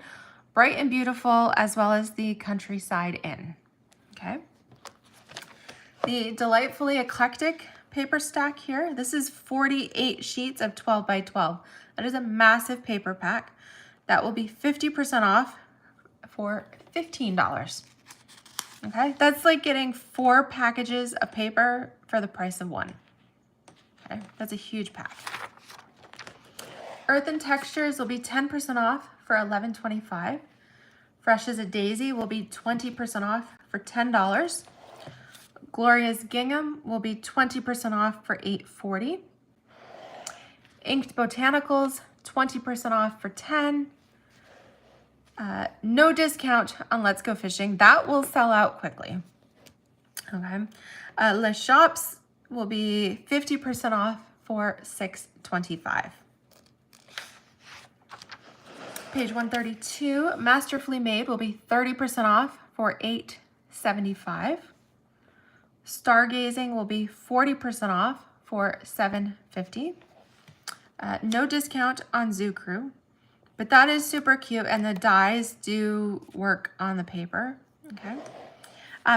Bright and Beautiful as well as the Countryside Inn. Okay. The Delightfully Eclectic paper stack here. This is 48 sheets of 12 by 12. That is a massive paper pack. That will be 50% off for $15. Okay, that's like getting 4 packages of paper for the price of 1. Okay, that's a huge pack. Earth and Textures will be 10% off for $11.25. Fresh as a Daisy will be 20% off for $10. Gloria's Gingham will be 20% off for $8.40. Inked Botanicals, 20% off for $10. No discount on Let's Go Fishing. That will sell out quickly. Okay. Les Shops will be 50% off for $6.25. Page 132, Masterfully Made will be 30% off for $8.75. Stargazing will be 40% off for $7.50. No discount on Zoo Crew, but that is super cute, and the dies do work on the paper. Okay.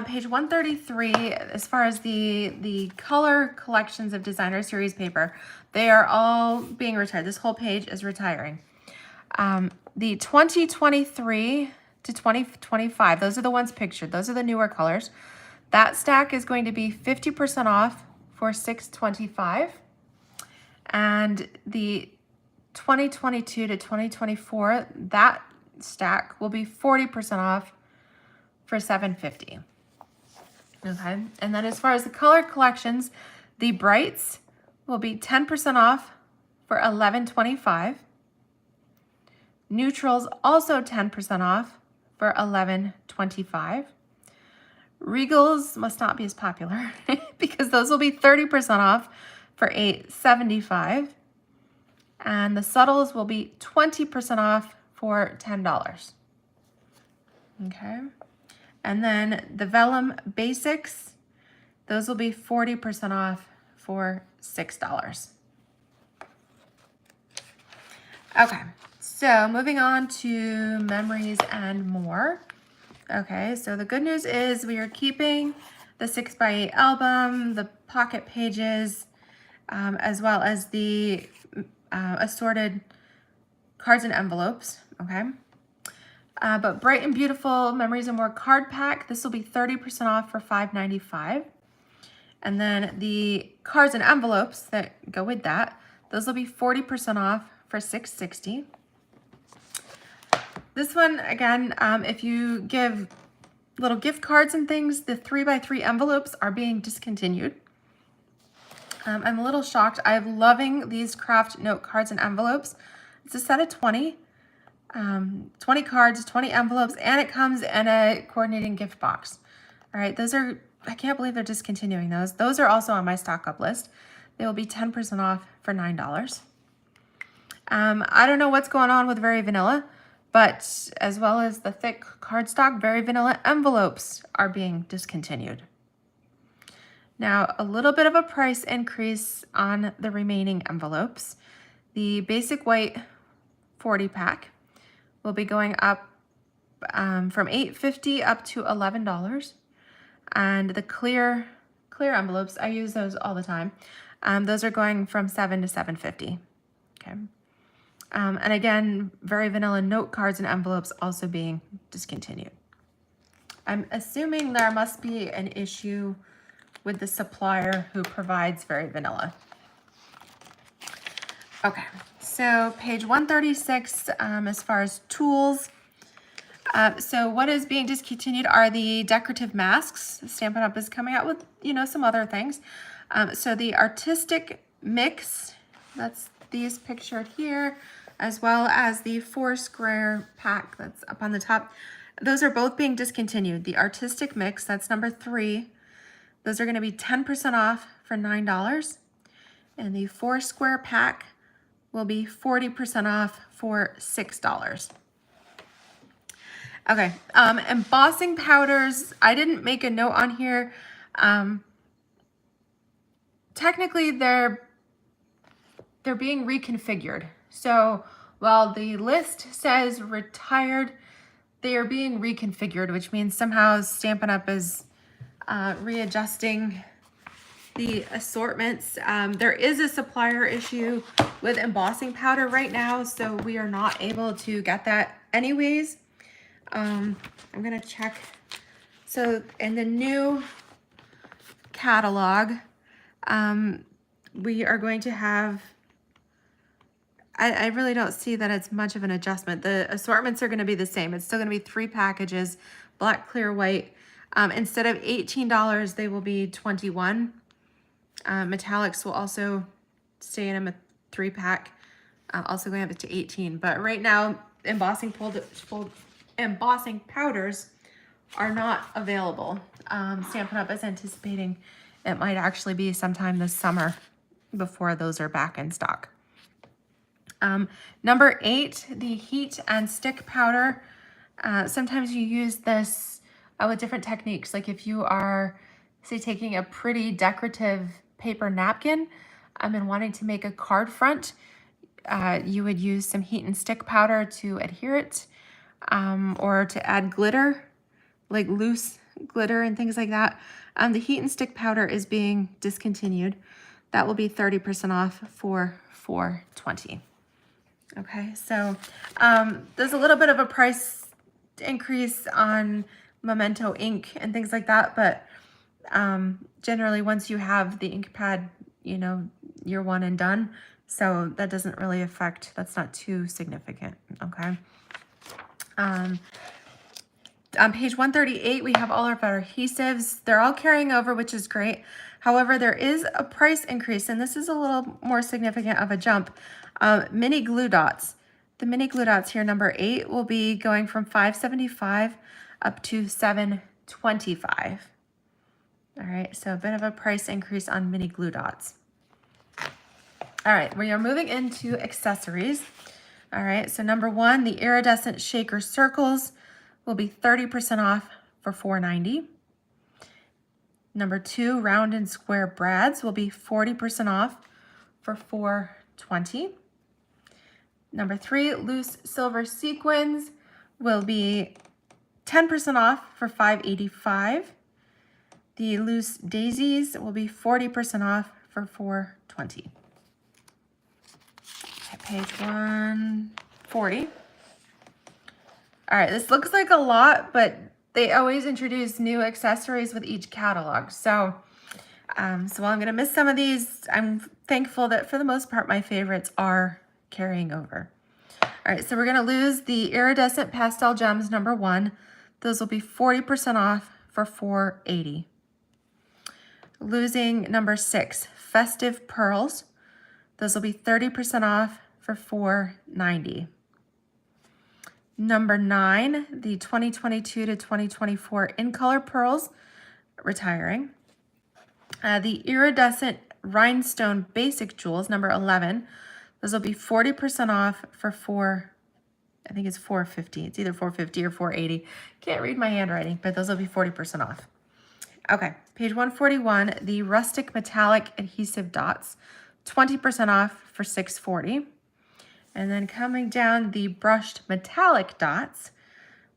Page 133, as far as the color collections of designer series paper, they are all being retired. This whole page is retiring. The 2023 to 2025, those are the ones pictured. Those are the newer colors. That stack is going to be 50% off for $6.25. And the 2022 to 2024, that stack will be 40% off for $7.50. Okay, and then as far as the color collections, the brights will be 10% off for $11.25. Neutrals also 10% off for $11.25. Regals must not be as popular because those will be 30% off for $8.75. And the subtles will be 20% off for $10. Okay. And then the vellum basics, those will be 40% off for $6. Okay, so moving on to memories and more. Okay, so the good news is we are keeping the 6x8 album, the pocket pages, as well as the assorted cards and envelopes, okay? But Bright and Beautiful Memories and More card pack, this will be 30% off for $5.95. And then the cards and envelopes that go with that, those will be 40% off for $6.60. This one, again, if you give little gift cards and things, the 3x3 envelopes are being discontinued. I'm a little shocked. I'm loving these craft note cards and envelopes. It's a set of 20. 20 cards, 20 envelopes, and it comes in a coordinating gift box. All right, those are, I can't believe they're discontinuing those. Those are also on my stock up list. They will be 10% off for $9. I don't know what's going on with Very Vanilla, but as well as the thick cardstock, Very Vanilla envelopes are being discontinued. Now, a little bit of a price increase on the remaining envelopes. The basic white 40 pack will be going up from $8.50 up to $11. And the clear envelopes, I use those all the time. Those are going from $7 to $7.50. Okay. And again, Very Vanilla note cards and envelopes also being discontinued. I'm assuming there must be an issue with the supplier who provides Very Vanilla. Okay, so page 136, as far as tools. So what is being discontinued are the decorative masks. Stampin' Up! Is coming out with, some other things. So the artistic mix, that's these pictured here, as well as the 4 square pack that's up on the top. Those are both being discontinued. The artistic mix, that's number 3. Those are gonna be 10% off for $9. And the 4 square pack will be 40% off for $6. Okay, embossing powders, I didn't make a note on here. Technically, they're being reconfigured. So while the list says retired, they are being reconfigured, which means somehow Stampin' Up! Is readjusting the assortments. There is a supplier issue with embossing powder right now, so we are not able to get that anyways. I'm gonna check. So in the new catalog, we are going to have, I really don't see that it's much of an adjustment. The assortments are gonna be the same. It's still gonna be 3 packages, black, clear, white. Instead of $18, they will be $21. Metallics will also stay in a 3-pack, also going up to 18. But right now, embossing powders are not available. Stampin' Up! Is anticipating it might actually be sometime this summer before those are back in stock. Number 8, the heat and stick powder. Sometimes you use this with different techniques. Like if you are, say, taking a pretty decorative paper napkin and wanting to make a card front, you would use some heat and stick powder to adhere it, or to add glitter, like loose glitter and things like that. The heat and stick powder is being discontinued. That will be 30% off for $4.20. Okay, so there's a little bit of a price increase on Memento ink and things like that, but generally once you have the ink pad you know, you're one and done. So that doesn't really affect, that's not too significant, okay? On page 138, we have all of our adhesives. They're all carrying over, which is great. However, there is a price increase, and this is a little more significant of a jump. Mini glue dots. The mini glue dots here, number 8, will be going from $5.75 up to $7.25. All right, so a bit of a price increase on mini glue dots. All right, we are moving into accessories. All right, so number 1, the iridescent shaker circles will be 30% off for $4.90. Number 2, round and square brads will be 40% off for $4.20. Number 3, loose silver sequins will be 10% off for $5.85. The loose daisies will be 40% off for $4.20. Page 140. All right, this looks like a lot, but they always introduce new accessories with each catalog. So while I'm gonna miss some of these, I'm thankful that for the most part, my favorites are carrying over. All right, so we're gonna lose the iridescent pastel gems, number 1. Those will be 40% off for $4.80. Losing number 6, festive pearls. Those will be 30% off for $4.90. Number 9, the 2022 to 2024 in color pearls, retiring. The iridescent rhinestone basic jewels, number 11, those will be 40% off for I think it's $4.50. It's either $4.50 or $4.80. Can't read my handwriting, but those will be 40% off. Okay, page 141, the rustic metallic adhesive dots, 20% off for $6.40. And then coming down, the brushed metallic dots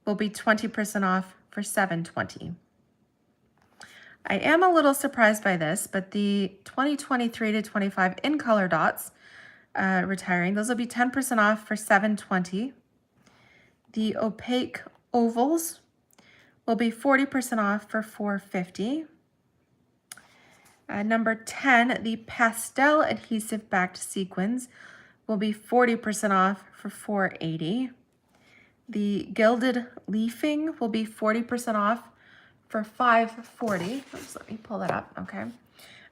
will be 20% off for $7.20. I am a little surprised by this, but the 2023 to 25 in color dots retiring, those will be 10% off for $7.20. The opaque ovals will be 40% off for $4.50. Number 10, the pastel adhesive backed sequins will be 40% off for $4.80. The gilded leafing will be 40% off for $5.40. Oops, let me pull that up, okay.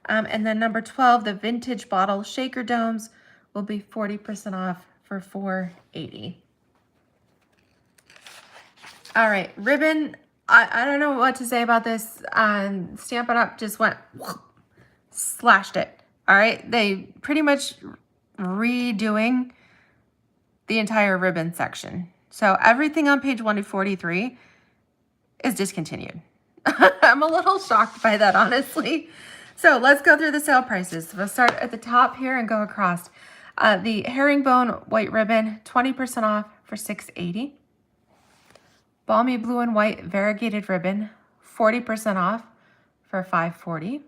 And then number 12, the vintage bottle shaker domes will be 40% off for $4.80. All right, ribbon, I don't know what to say about this. Stampin' Up just went, slashed it. All right, they pretty much redoing the entire ribbon section. So everything on page 143 is discontinued. I'm a little shocked by that, honestly. So let's go through the sale prices. We'll start at the top here and go across. The herringbone white ribbon, 20% off for $6.80. Balmy blue and white variegated ribbon, 40% off for $5.40.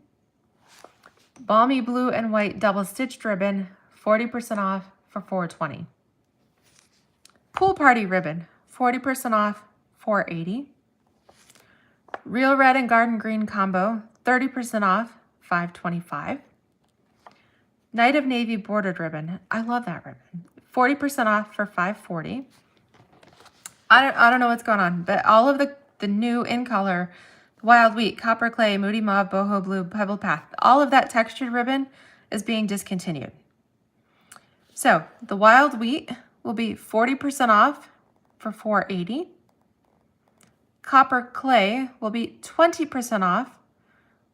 Balmy blue and white double stitched ribbon, 40% off for $4.20. Pool party ribbon, 40% off, $4.80. Real red and garden green combo, 30% off, $5.25. Night of navy bordered ribbon, I love that ribbon, 40% off for $5.40. I don't know what's going on, but all of the new in color, Wild Wheat, Copper Clay, Moody Mauve, Boho Blue, Pebble Path, all of that textured ribbon is being discontinued. So the Wild Wheat will be 40% off for $4.80. Copper Clay will be 20% off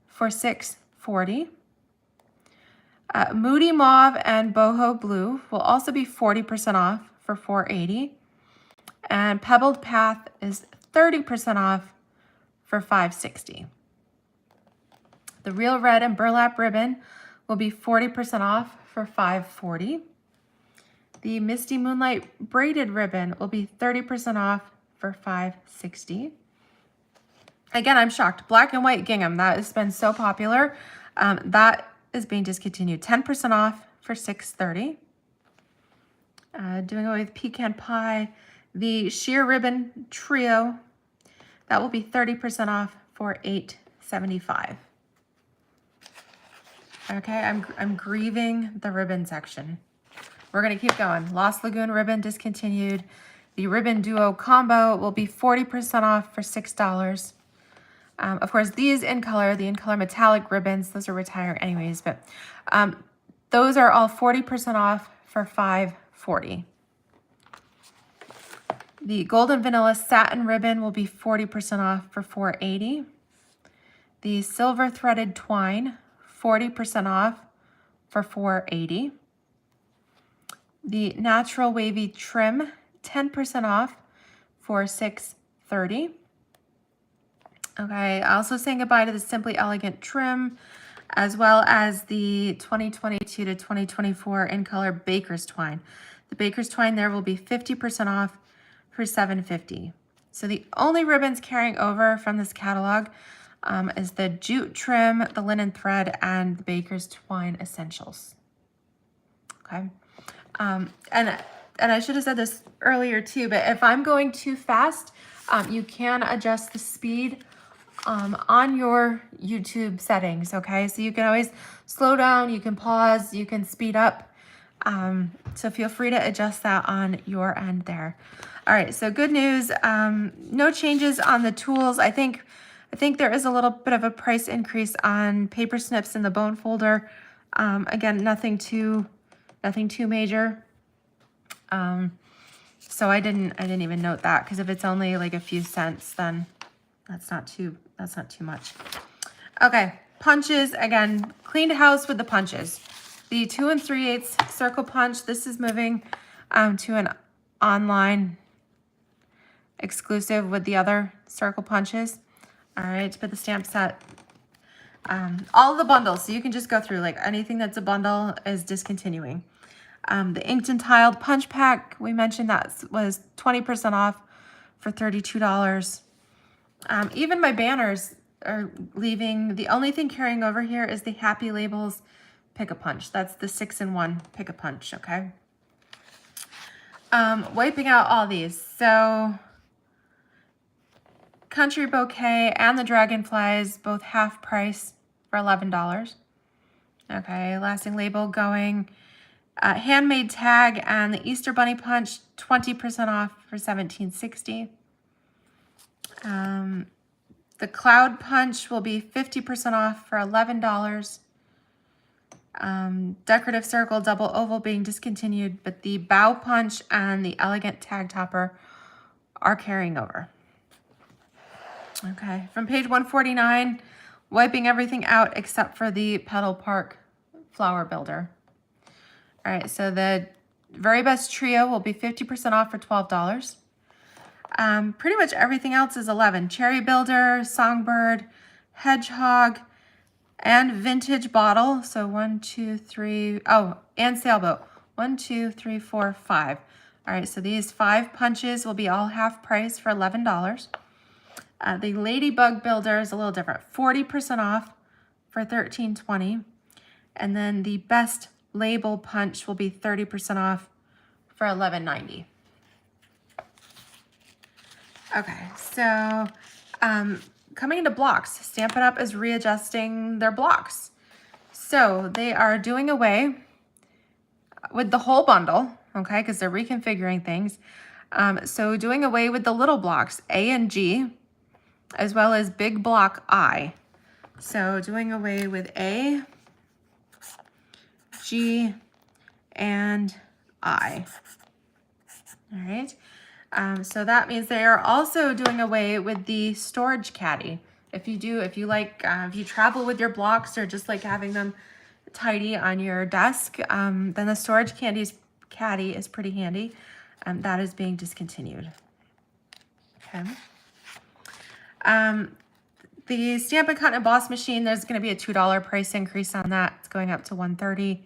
for $6.40. Moody Mauve and Boho Blue will also be 40% off for $4.80. And Pebbled Path is 30% off for $5.60. The Real Red and Burlap Ribbon will be 40% off for $5.40. The Misty Moonlight Braided Ribbon will be 30% off for $5.60. Again, I'm shocked. Black and white gingham, that has been so popular. That is being discontinued. 10% off for $6.30. Doing away with pecan pie. The sheer ribbon trio, that will be 30% off for $8.75. Okay, I'm grieving the ribbon section. We're gonna keep going. Lost Lagoon ribbon discontinued. The ribbon duo combo will be 40% off for $6. Of course, these in color, the in color metallic ribbons, those are retiring anyways, but those are all 40% off for $5.40. The golden vanilla satin ribbon will be 40% off for $4.80. The silver threaded twine, 40% off for $4.80. The natural wavy trim, 10% off for $6.30. Okay, also saying goodbye to the Simply Elegant trim, as well as the 2022 to 2024 in color Baker's Twine. The Baker's Twine there will be 50% off for $7.50. So the only ribbons carrying over from this catalog is the jute trim, the linen thread, and the Baker's Twine Essentials. Okay, and I should have said this earlier too, but if I'm going too fast, you can adjust the speed on your YouTube settings, okay? So you can always slow down, you can pause, you can speed up. So feel free to adjust that on your end there. All right, so good news, no changes on the tools. I think there is a little bit of a price increase on paper snips in the bone folder. Again, nothing too major. So I didn't even note that, because if it's only like a few cents, then that's not too much. Okay, punches, again, cleaned house with the punches. The 2 3/8 circle punch, this is moving to an online exclusive with the other circle punches. All right, but the stamp set, all the bundles, so you can just go through, like anything that's a bundle is discontinuing. The inked and tiled punch pack, we mentioned that was 20% off for $32. Even my banners are leaving. The only thing carrying over here is the Happy Labels Pick-a-Punch. That's the 6-in-1 Pick-a-Punch, okay? Wiping out all these. So Country Bouquet and the Dragonflies, both half price for $11. Okay, lasting label going. Handmade Tag and the Easter Bunny Punch, 20% off for $17.60. The Cloud Punch will be 50% off for $11. Decorative Circle Double Oval being discontinued, but the Bow Punch and the Elegant Tag Topper are carrying over. Okay, from page 149, wiping everything out except for the Petal Park Flower Builder. All right, so the Very Best Trio will be 50% off for $12. Pretty much everything else is $11. Cherry Builder, Songbird, Hedgehog, and Vintage Bottle. So 1, 2, 3, oh, and Sailboat. 1, 2, 3, 4, 5. All right, so these 5 punches will be all half price for $11. The Ladybug Builder is a little different. 40% off for $13.20. And then the Best Label Punch will be 30% off for $11.90. Okay, so coming into blocks, Stampin' Up! Is readjusting their blocks. So they are doing away with the whole bundle, okay, because they're reconfiguring things. So doing away with the little blocks, A and G, as well as big block I. So doing away with A, G, and I. All right. So that means they are also doing away with the storage caddy. If you travel with your blocks or just like having them tidy on your desk, then the storage caddy is pretty handy. That is being discontinued. Okay. The Stampin' Cut and Emboss machine, there's going to be a $2 price increase on that. It's going up to $130.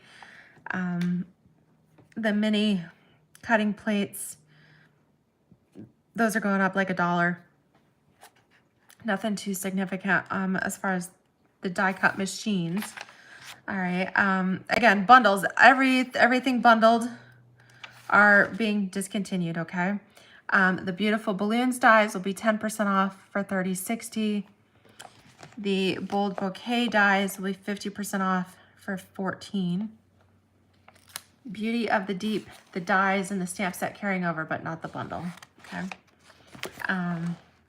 The mini cutting plates, those are going up like $1. Nothing too significant as far as the die cut machines. All right. Again, bundles. Everything bundled are being discontinued. Okay. The Beautiful Balloons dies will be 10% off for $30.60. The Bold Bouquet dies will be 50% off for $14. Beauty of the Deep, the dies and the stamp set carrying over, but not the bundle. Okay.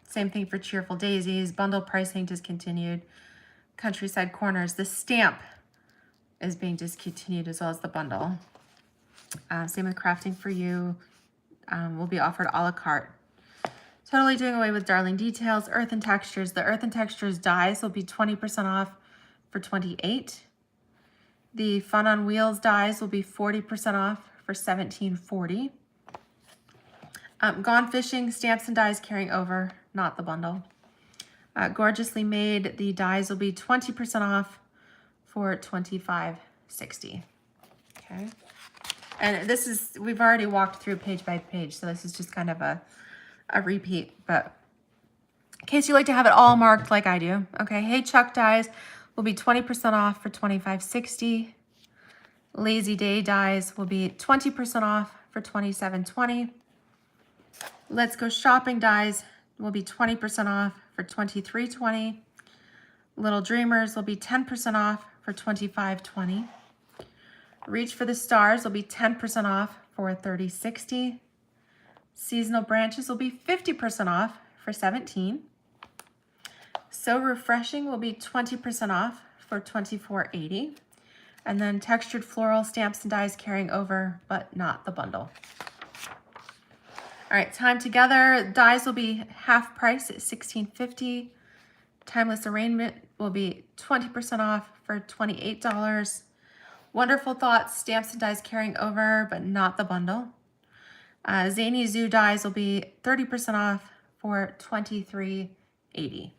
Same thing for Cheerful Daisies. Bundle pricing discontinued. Countryside Corners, the stamp is being discontinued as well as the bundle. Same with Crafting for You. Will be offered a la carte. Totally doing away with Darling Details. Earth and Textures. The Earth and Textures dies will be 20% off for $28. The Fun on Wheels dies will be 40% off for $17.40. Gone Fishing stamps and dies carrying over, not the bundle. Gorgeously Made, the dies will be 20% off for $25.60. Okay. And this is, we've already walked through page by page, so this is just kind of a repeat, but in case you like to have it all marked like I do. Okay, Hey Chuck dies will be 20% off for $25.60. Lazy Day dies will be 20% off for $27.20. Let's Go Shopping dies will be 20% off for $23.20. Little Dreamers will be 10% off for $25.20. Reach for the Stars will be 10% off for $30.60. Seasonal Branches will be 50% off for $17. So Refreshing will be 20% off for $24.80. And then Textured Floral stamps and dies carrying over, but not the bundle. All right, Time Together dies will be half price at $16.50. Timeless Arrangement will be 20% off for $28. Wonderful Thoughts stamps and dies carrying over, but not the bundle. Zany Zoo dies will be 30% off for $23.80.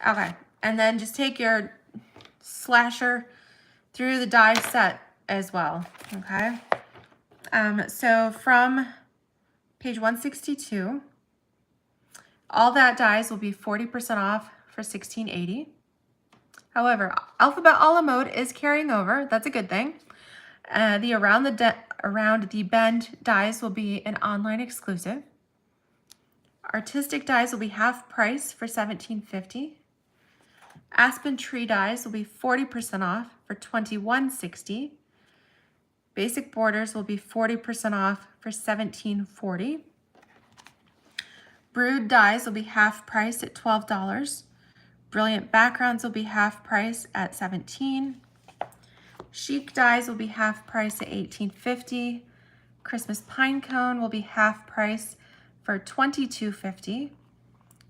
Okay, and then just take your slasher through the die set as well. Okay, so from page 162, all that dies will be 40% off for $16.80. However, Alphabet a la Mode is carrying over. That's a good thing. The Around the Bend dies will be an online exclusive. Artistic dies will be half price for $17.50. Aspen Tree dies will be 40% off for $21.60. Basic Borders will be 40% off for $17.40. Brood dies will be half price at $12. Brilliant Backgrounds will be half price at $17. Chic dies will be half price at $18.50. Christmas Pine Cone will be half price for $22.50.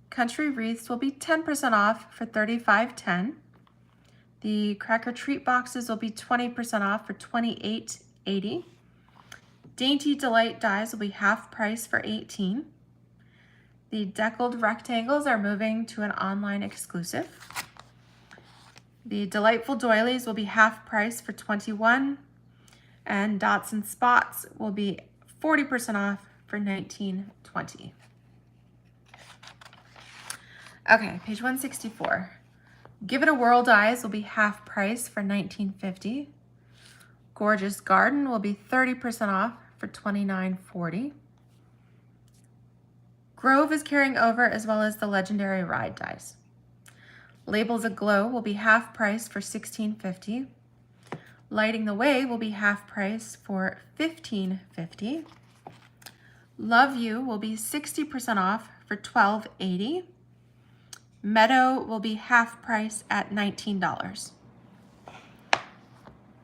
Country Wreaths will be 10% off for $35.10. The Cracker Treat boxes will be 20% off for $28.80. Dainty Delight dies will be half price for $18. The Deckled Rectangles are moving to an online exclusive. The Delightful Doilies will be half price for $21. And Dots and Spots will be 40% off for $19.20. Okay, page 164. Give It a Whirl dies will be half price for $19.50. Gorgeous Garden will be 30% off for $29.40. Grove is carrying over as well as the Legendary Ride dies. Labels Aglow will be half price for $16.50. Lighting the Way will be half price for $15.50. Love You will be 60% off for $12.80. Meadow will be half price at $19.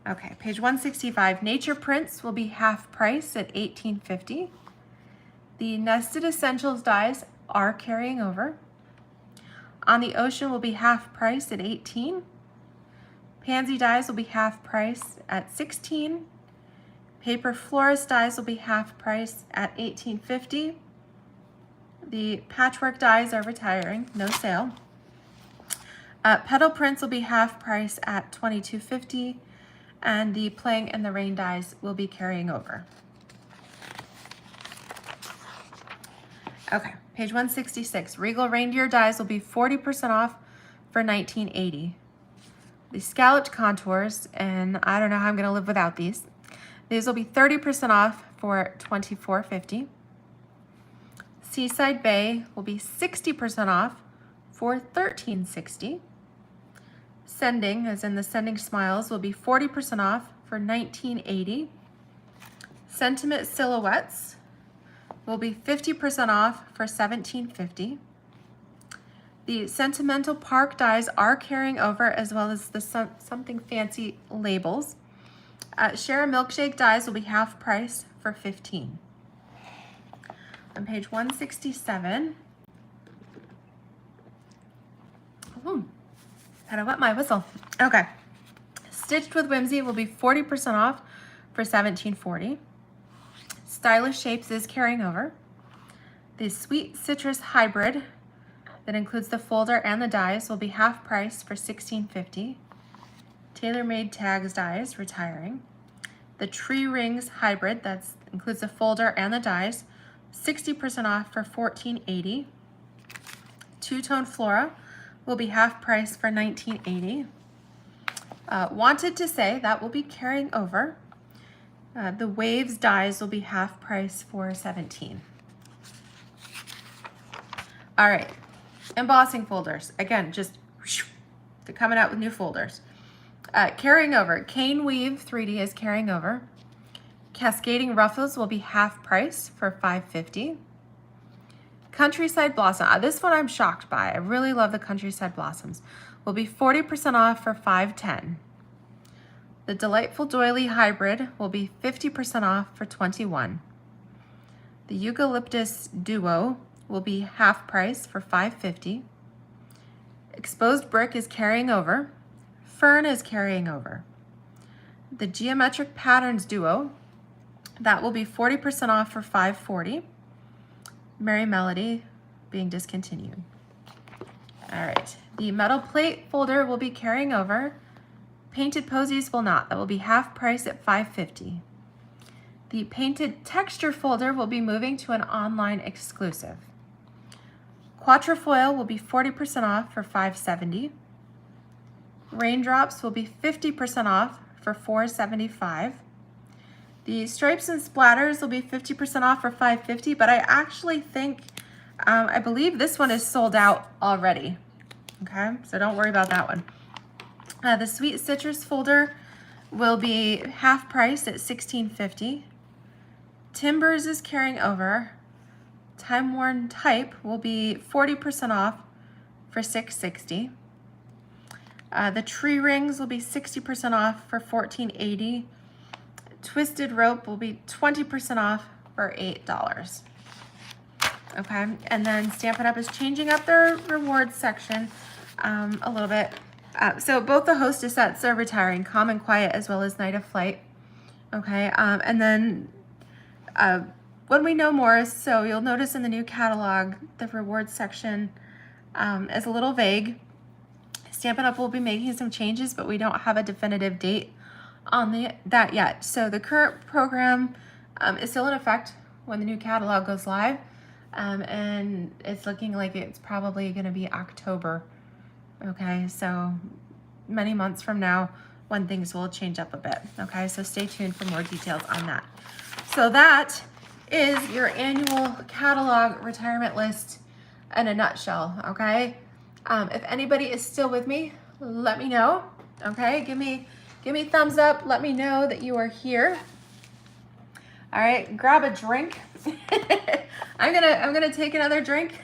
Okay, page 165. Nature Prints will be half price at $18.50. The Nested Essentials dies are carrying over. On the Ocean will be half price at $18. Pansy dies will be half price at $16. Paper Florist dies will be half price at $18.50. The Patchwork dies are retiring, no sale. Petal Prints will be half price at $22.50. And the Playing in the Rain dies will be carrying over. Okay, page 166. Regal Reindeer dies will be 40% off for $19.80. The Scalloped Contours, and I don't know how I'm going to live without these. These will be 30% off for $24.50. Seaside Bay will be 60% off for $13.60. Sending, as in the Sending Smiles, will be 40% off for $19.80. Sentiment Silhouettes will be 50% off for $17.50. The Sentimental Park dies are carrying over, as well as the Something Fancy labels. Share a Milkshake dies will be half price for $15. On page 167, had to wet my whistle. Okay. Stitched with Whimsy will be 40% off for $17.40. Stylish Shapes is carrying over. The Sweet Citrus Hybrid that includes the folder and the dies will be half price for $16.50. Tailor-Made Tags dies retiring. The Tree Rings Hybrid that includes the folder and the dies, 60% off for $14.80. Two-Tone Flora will be half price for $19.80. Wanted to Say, that will be carrying over. The Waves dies will be half price for $17. All right, embossing folders. Again, just they're coming out with new folders. Carrying over, Cane Weave 3D is carrying over. Cascading Ruffles will be half price for $5.50. Countryside Blossom, this one I'm shocked by. I really love the Countryside Blossoms. Will be 40% off for $5.10. The Delightful Doily Hybrid will be 50% off for $21. The Eucalyptus Duo will be half price for $5.50. Exposed Brick is carrying over. Fern is carrying over. The Geometric Patterns Duo, that will be 40% off for $5.40. Merry Melody being discontinued. All right, the Metal Plate folder will be carrying over. Painted Posies will not. That will be half price at $5.50. The Painted Texture folder will be moving to an online exclusive. Quatrefoil will be 40% off for $5.70. Raindrops will be 50% off for $4.75. The Stripes and Splatters will be 50% off for $5.50, but I actually think, I believe this one is sold out already. Okay, so don't worry about that one. The Sweet Citrus folder will be half price at $16.50. Timbers is carrying over. Time Worn Type will be 40% off for $6.60. The Tree Rings will be 60% off for $14.80. Twisted Rope will be 20% off for $8. Okay, and then Stampin' Up! Is changing up their rewards section a little bit. So both the Hostess sets are retiring, Calm and Quiet as well as Night of Flight. Okay, and then when we know more, so you'll notice in the new catalog, the rewards section is a little vague. Stampin' Up! Will be making some changes, but we don't have a definitive date on that yet. So the current program is still in effect when the new catalog goes live, and it's looking like it's probably going to be October. Okay, so many months from now when things will change up a bit. Okay, so stay tuned for more details on that. So that is your annual catalog retirement list in a nutshell. Okay, if anybody is still with me, let me know. Okay, give me thumbs up. Let me know that you are here. All right, grab a drink. I'm gonna take another drink.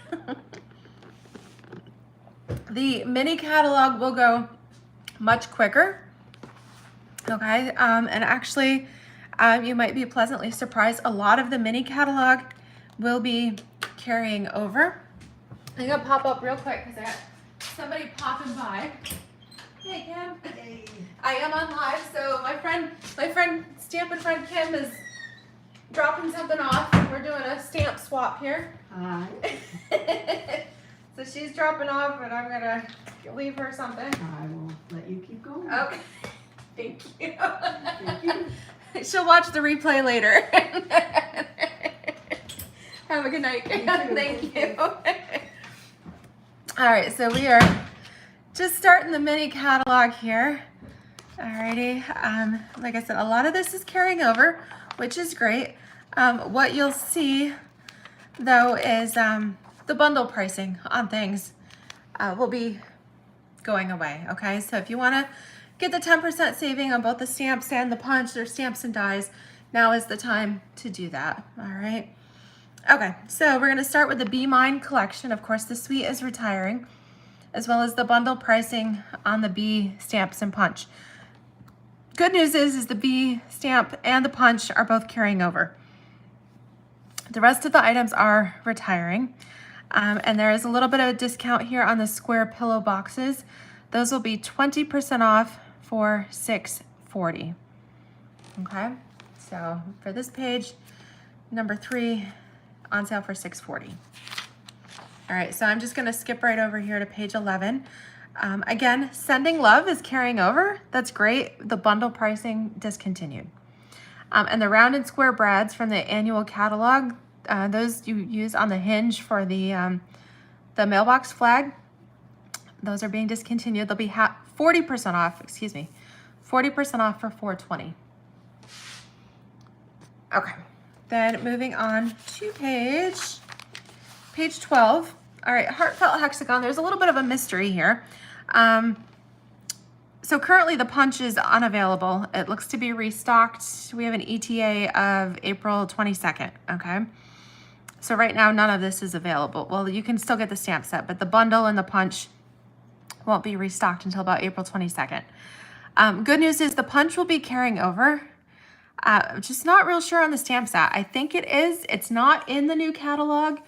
The mini catalog will go much quicker. Okay, and actually, you might be pleasantly surprised. A lot of the mini catalog will be carrying over. I'm gonna pop up real quick because I got somebody popping by. Hey, Kim. Hey. I am on live, so my friend, Stampin' friend Kim is dropping something off. We're doing a stamp swap here. Hi. So she's dropping off, and I'm gonna leave her something. I will let you keep going. Okay. Thank you. Thank you. She'll watch the replay later. Have a good night. Thank you. All right, so we are just starting the mini catalog here. Alrighty, like I said, a lot of this is carrying over, which is great. What you'll see though is the bundle pricing on things will be going away, okay? So if you wanna get the 10% saving on both the stamps and the punch or stamps and dies, now is the time to do that, all right? Okay, so we're gonna start with the Be Mine collection. Of course, the suite is retiring, as well as the bundle pricing on the B stamps and punch. Good news is the B stamp and the punch are both carrying over. The rest of the items are retiring. And there is a little bit of a discount here on the square pillow boxes. Those will be 20% off for $6.40. Okay, so for this page, number 3, on sale for $6.40. All right, so I'm just gonna skip right over here to page 11. Again, Sending Love is carrying over. That's great. The bundle pricing discontinued. And the round and square brads from the annual catalog, those you use on the hinge for the mailbox flag, those are being discontinued. They'll be 40% off, 40% off for $4.20. Okay, then moving on to page 12. All right, Heartfelt Hexagon, there's a little bit of a mystery here. So currently the punch is unavailable. It looks to be restocked. We have an ETA of April 22nd, okay? So right now, none of this is available. Well, you can still get the stamp set, but the bundle and the punch won't be restocked until about April 22nd. Good news is the punch will be carrying over. Just not real sure on the stamp set. I think it is. It's not in the new catalog.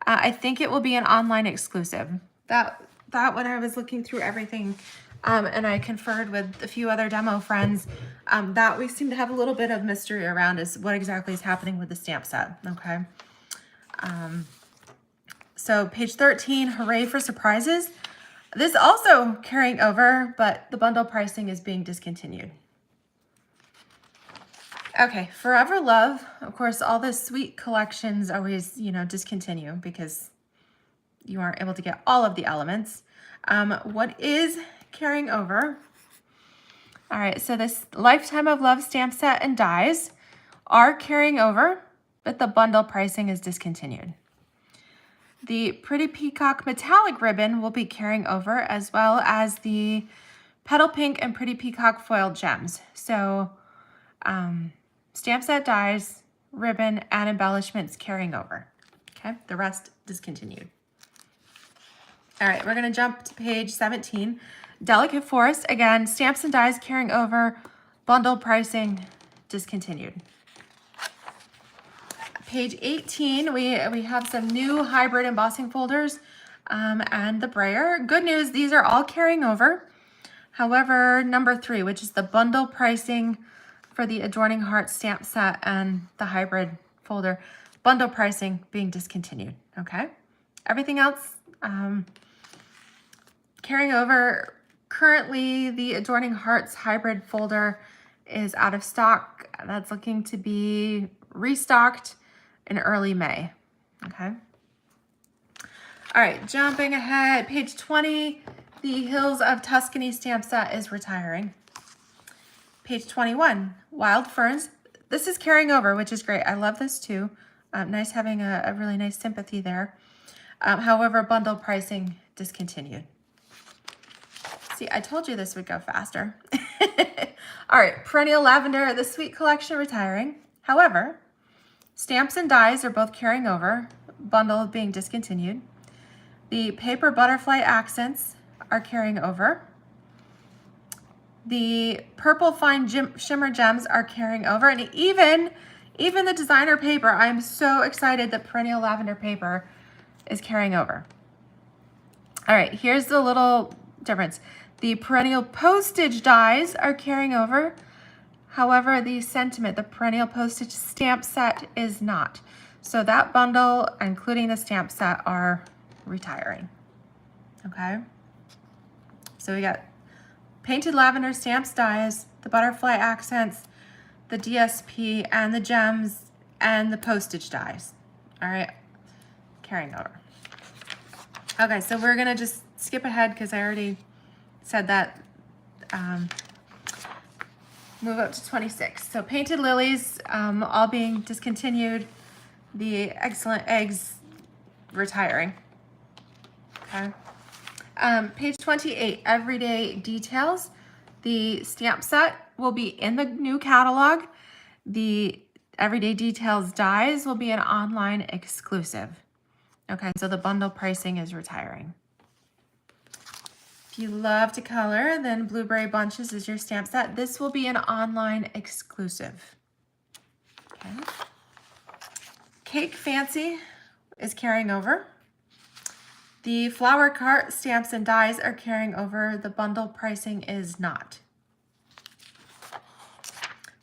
I think it will be an online exclusive. That when I was looking through everything, and I conferred with a few other demo friends, that we seem to have a little bit of mystery around is what exactly is happening with the stamp set, okay? So page 13, Hooray for Surprises. This also carrying over, but the bundle pricing is being discontinued. Okay, Forever Love, of course, all the sweet collections always, discontinue because you aren't able to get all of the elements. What is carrying over? All right, so this Lifetime of Love stamp set and dies are carrying over, but the bundle pricing is discontinued. The Pretty Peacock metallic ribbon will be carrying over, as well as the Petal Pink and Pretty Peacock foiled gems. So stamp set dies, ribbon, and embellishments carrying over. Okay, the rest discontinued. All right, we're gonna jump to page 17. Delicate Forest, again, stamps and dies carrying over, bundle pricing discontinued. Page 18, we have some new hybrid embossing folders and the brayer. Good news, these are all carrying over. However, number 3, which is the bundle pricing for the Adorning Heart stamp set and the hybrid folder, bundle pricing being discontinued, okay? Everything else carrying over. Currently, the Adorning Hearts hybrid folder is out of stock. That's looking to be restocked in early May, okay? All right, jumping ahead, page 20, the Hills of Tuscany stamp set is retiring. Page 21, Wild Ferns. This is carrying over, which is great. I love this too. Nice having a really nice sympathy there. However, bundle pricing discontinued. See, I told you this would go faster. All right, Perennial Lavender, the Sweet Collection retiring. However, stamps and dies are both carrying over, bundle being discontinued. The Paper Butterfly accents are carrying over. The Purple Fine Shimmer Gems are carrying over, and even the designer paper, I'm so excited that Perennial Lavender paper is carrying over. All right, here's the little difference. The Perennial Postage dies are carrying over. However, the Sentiment, the Perennial Postage stamp set is not. So that bundle, including the stamp set, are retiring, okay? So we got Painted Lavender stamps dies, the Butterfly accents, the DSP, and the gems, and the postage dies. All right, carrying over. Okay, so we're gonna just skip ahead because I already said that. Move up to 26. So Painted Lilies, all being discontinued. The Excellent Eggs retiring. Okay. Page 28, Everyday Details. The stamp set will be in the new catalog. The Everyday Details dies will be an online exclusive. Okay, so the bundle pricing is retiring. If you love to color, then Blueberry Bunches is your stamp set. This will be an online exclusive. Okay. Cake Fancy is carrying over. The Flower Cart stamps and dies are carrying over. The bundle pricing is not.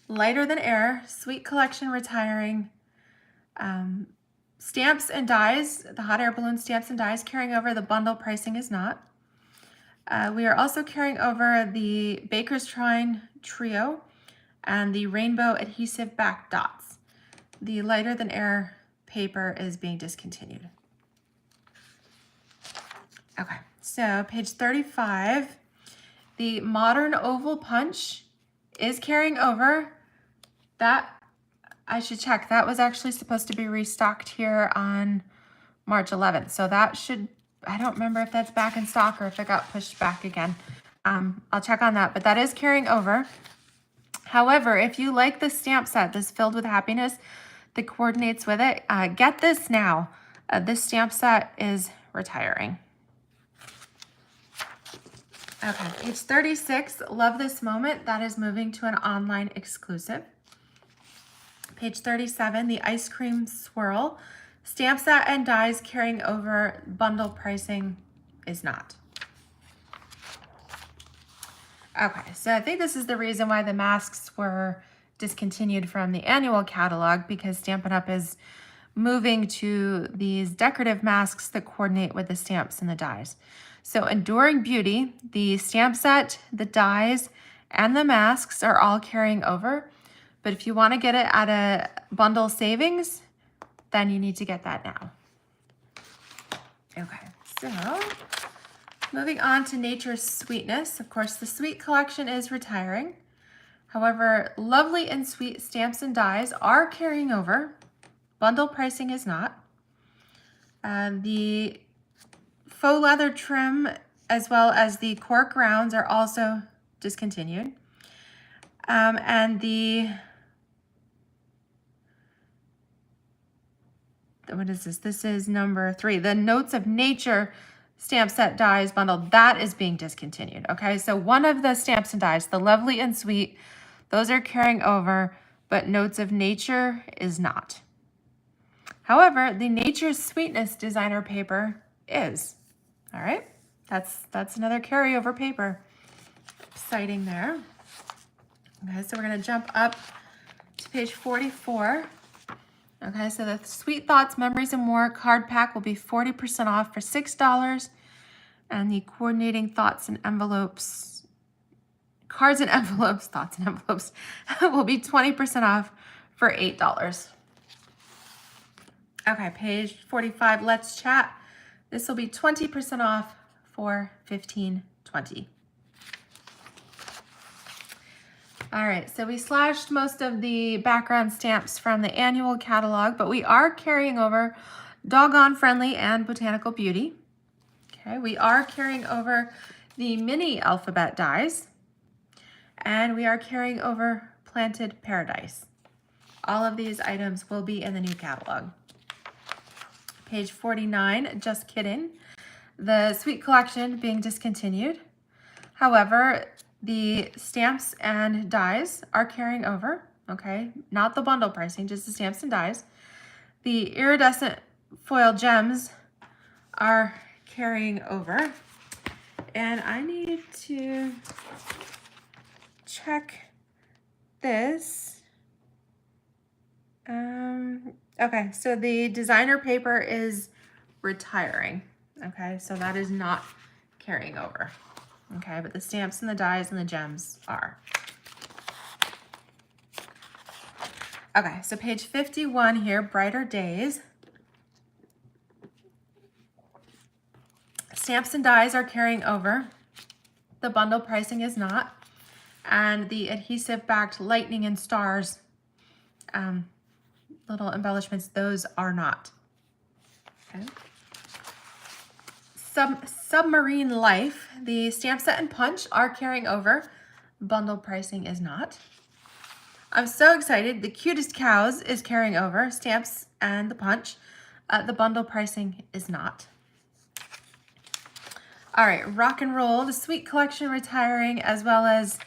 Lighter Than Air, Sweet Collection retiring. Stamps and dies, the hot air balloon stamps and dies carrying over. The bundle pricing is not. We are also carrying over the Baker's Twine Trio and the Rainbow Adhesive Back Dots. The Lighter Than Air paper is being discontinued. Okay, so page 35, the Modern Oval Punch is carrying over. That, I should check, that was actually supposed to be restocked here on March 11th. So that should, I don't remember if that's back in stock or if it got pushed back again. I'll check on that, but that is carrying over. However, if you like the stamp set, this Filled with Happiness that coordinates with it, get this now. This stamp set is retiring. Okay, page 36, Love This Moment, that is moving to an online exclusive. Page 37, the Ice Cream Swirl, stamp set and dies carrying over. Bundle pricing is not. Okay, so I think this is the reason why the masks were discontinued from the annual catalog, because Stampin' Up! Is moving to these decorative masks that coordinate with the stamps and the dies. So Enduring Beauty, the stamp set, the dies, and the masks are all carrying over. But if you want to get it at a bundle savings, then you need to get that now. Okay, so moving on to Nature's Sweetness. Of course, the Sweet collection is retiring. However, Lovely and Sweet stamps and dies are carrying over. Bundle pricing is not. The faux leather trim as well as the cork rounds are also discontinued. And what is this? This is number 3. The Notes of Nature stamp set dies bundle, that is being discontinued. Okay, so one of the stamps and dies, the Lovely and Sweet, those are carrying over, but Notes of Nature is not. However, the Nature's Sweetness designer paper is. All right, that's another carryover paper. Exciting there. Okay, so we're gonna jump up to page 44. Okay, so the Sweet Thoughts, Memories and More card pack will be 40% off for $6. And the coordinating thoughts and envelopes, cards and envelopes, thoughts and envelopes will be 20% off for $8. Okay, page 45, Let's Chat. This will be 20% off for $15.20. All right, so we slashed most of the background stamps from the annual catalog, but we are carrying over Doggone Friendly and Botanical Beauty. Okay, we are carrying over the mini alphabet dies, and we are carrying over Planted Paradise. All of these items will be in the new catalog. Page 49, Just Kidding. The Sweet collection being discontinued. However, the stamps and dies are carrying over, okay? Not the bundle pricing, just the stamps and dies. The iridescent foil gems are carrying over. And I need to check this. Okay, so the designer paper is retiring. Okay, so that is not carrying over. Okay, but the stamps and the dies and the gems are. Okay, so page 51 here, Brighter Days. Stamps and dies are carrying over. The bundle pricing is not. And the adhesive backed lightning and stars, little embellishments, those are not. Okay. Submarine Life, the stamp set and punch are carrying over. Bundle pricing is not. I'm so excited. The Cutest Cows is carrying over. Stamps and the punch. The bundle pricing is not. All right, Rock and Roll, the Sweet Collection retiring, as well as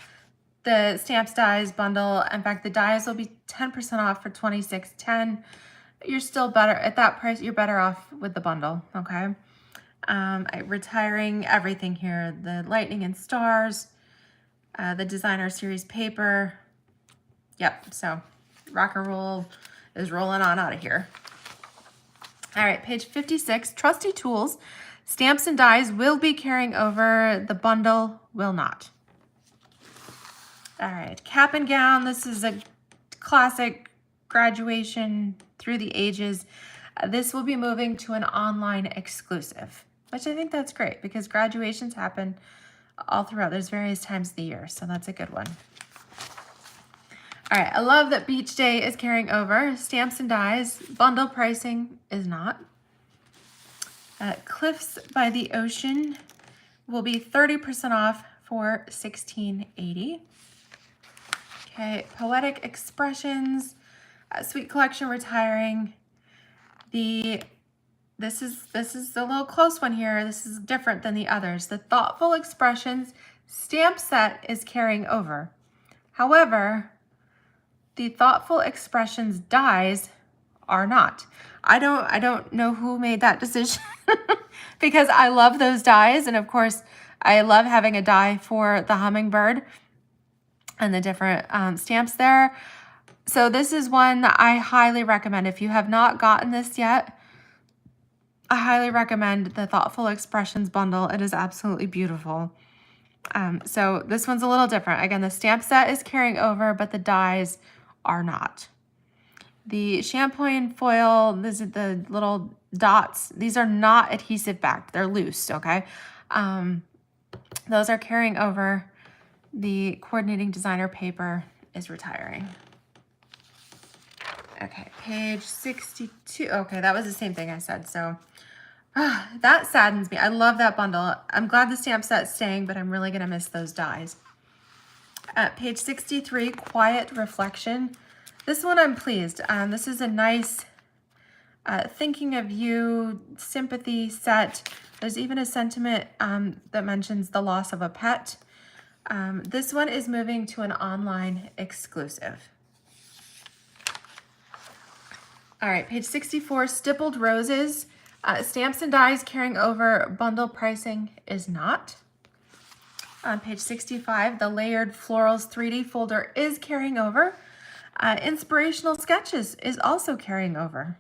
the Stamps Dies bundle. In fact, the dies will be 10% off for $26.10. You're still better at that price. You're better off with the bundle, okay? Retiring everything here. The Lightning and Stars, the Designer Series paper. Yep, so Rock and Roll is rolling on out of here. All right, page 56, Trusty Tools. Stamps and dies will be carrying over. The bundle will not. All right, Cap and Gown. This is a classic graduation through the ages. This will be moving to an online exclusive, which I think that's great because graduations happen all throughout. There's various times of the year, so that's a good one. All right, I love that Beach Day is carrying over. Stamps and dies, bundle pricing is not. Cliffs by the Ocean will be 30% off for $16.80. Okay, Poetic Expressions, Sweet Collection retiring. This is a little close one here. This is different than the others. The Thoughtful Expressions stamp set is carrying over. However, the Thoughtful Expressions dies are not. I don't know who made that decision because I love those dies, and of course I love having a die for the hummingbird and the different stamps there. So this is one that I highly recommend. If you have not gotten this yet, I highly recommend the Thoughtful Expressions bundle. It is absolutely beautiful. So this one's a little different. Again, the stamp set is carrying over, but the dies are not. The Champagne foil, these are the little dots. These are not adhesive backed. They're loose, okay? Those are carrying over. The Coordinating Designer paper is retiring. Okay, page 62. Okay, that was the same thing I said. So that saddens me. I love that bundle. I'm glad the stamp set's staying, but I'm really going to miss those dies. At page 63, Quiet Reflection. This one I'm pleased. This is a nice thinking of you sympathy set. There's even a sentiment that mentions the loss of a pet. This one is moving to an online exclusive. All right, page 64, Stippled Roses. Stamps and dies carrying over. Bundle pricing is not. On page 65, the Layered Florals 3D folder is carrying over. Inspirational Sketches is also carrying over.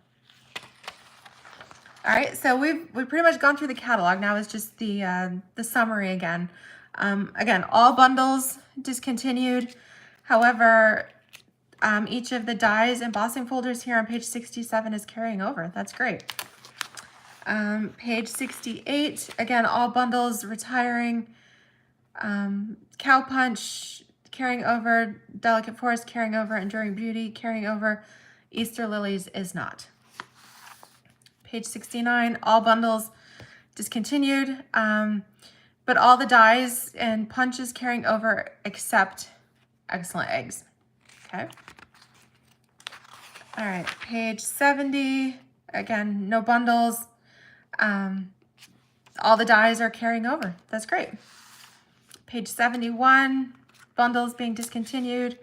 All right, so we've pretty much gone through the catalog. Now it's just the summary again. Again, all bundles discontinued. However, each of the dies embossing folders here on page 67 is carrying over. That's great. Page 68, again, all bundles retiring. Cow Punch carrying over, Delicate Forest carrying over, Enduring Beauty carrying over, Easter Lilies is not. Page 69, all bundles discontinued, but all the dies and punches carrying over except Excellent Eggs. Okay. All right, page 70, again, no bundles. All the dies are carrying over. That's great. Page 71, bundles being discontinued.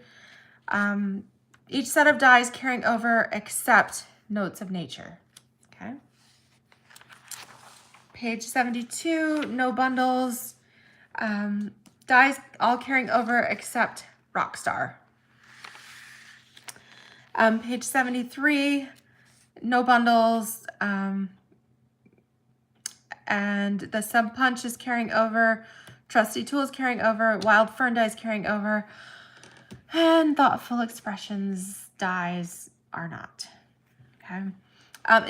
Each set of dies carrying over except Notes of Nature. Okay. Page 72, no bundles. Dies all carrying over except Rockstar. Page 73, no bundles. And the Sub Punch is carrying over. Trusty Tools carrying over. Wild Fern dies carrying over. And Thoughtful Expressions dies are not. Okay.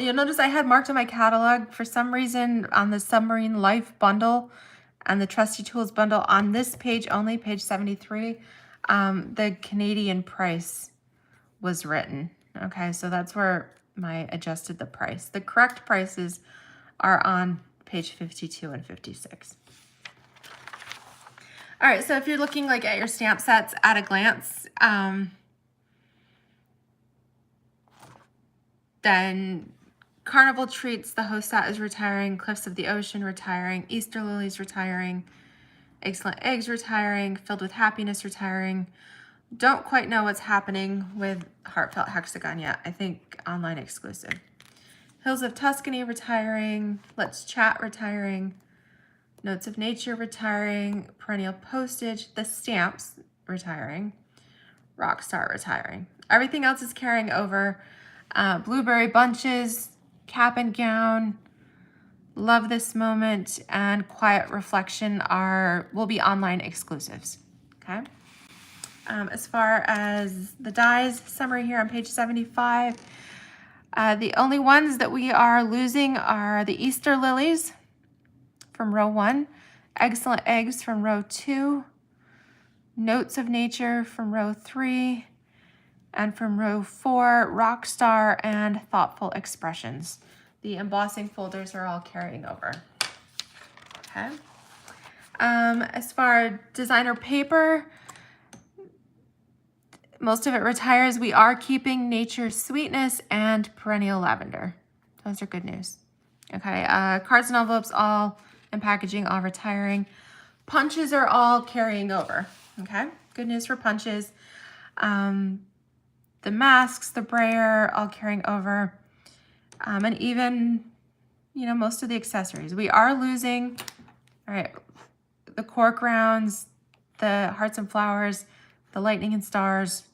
You'll notice I had marked on my catalog for some reason on the Submarine Life bundle and the Trusty Tools bundle on this page only, page 73, the Canadian price was written. Okay, so that's where I adjusted the price. The correct prices are on page 52 and 56. All right, so if you're looking like at your stamp sets at a glance, then Carnival Treats, the host set is retiring, Cliffs of the Ocean retiring, Easter Lilies retiring, Excellent Eggs retiring, Filled with Happiness retiring. Don't quite know what's happening with Heartfelt Hexagon yet. I think online exclusive. Hills of Tuscany retiring, Let's Chat retiring, Notes of Nature retiring, Perennial Postage, the stamps retiring, Rockstar retiring. Everything else is carrying over. Blueberry Bunches, Cap and Gown, Love This Moment, and Quiet Reflection will be online exclusives. Okay. As far as the dies summary here on page 75, the only ones that we are losing are the Easter Lilies from row 1, Excellent Eggs from row 2, Notes of Nature from row 3, and from row 4, Rockstar and Thoughtful Expressions. The embossing folders are all carrying over. Okay. As far as designer paper, most of it retires. We are keeping Nature's Sweetness and Perennial Lavender. Those are good news. Okay, cards and envelopes all and packaging all retiring. Punches are all carrying over. Okay, good news for punches. The masks, the brayer, all carrying over. And even, most of the accessories. We are losing, all right, the cork rounds, the hearts and flowers, the lightning and stars,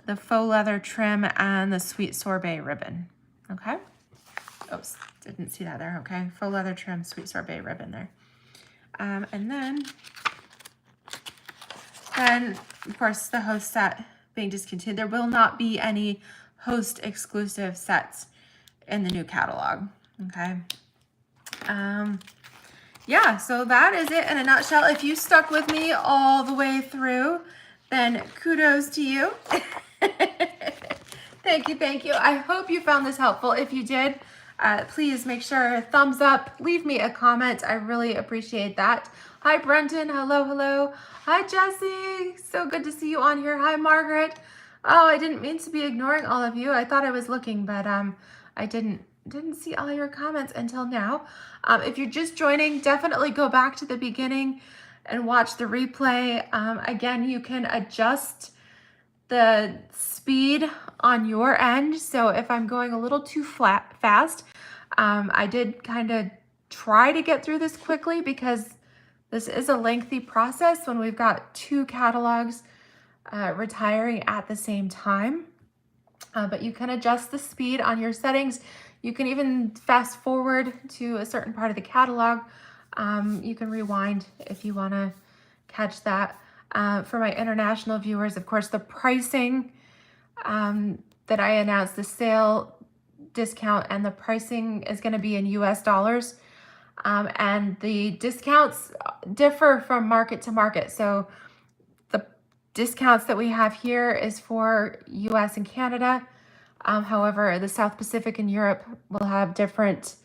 the faux leather trim, and the sweet sorbet ribbon. Okay. Oops, didn't see that there. Okay, faux leather trim, sweet sorbet ribbon there. And then of course the host set being discontinued. There will not be any host exclusive sets in the new catalog. Okay. Yeah, so that is it in a nutshell. If you stuck with me all the way through, then kudos to you. Thank you. I hope you found this helpful. If you did, please make sure thumbs up, leave me a comment. I really appreciate that. Hi, Brenton. Hello. Hi, Jessie. So good to see you on here. Hi, Margaret. Oh, I didn't mean to be ignoring all of you. I thought I was looking, but I didn't see all your comments until now. If you're just joining, definitely go back to the beginning and watch the replay. Again, you can adjust the speed on your end. So if I'm going a little too fast, I did kind of try to get through this quickly because this is a lengthy process when we've got 2 catalogs retiring at the same time. But you can adjust the speed on your settings. You can even fast forward to a certain part of the catalog. You can rewind if you want to catch that. For my international viewers, of course, the pricing that I announced, the sale discount, and the pricing is going to be in US dollars. And the discounts differ from market to market. So the discounts that we have here is for US and Canada. However, the South Pacific and Europe will have different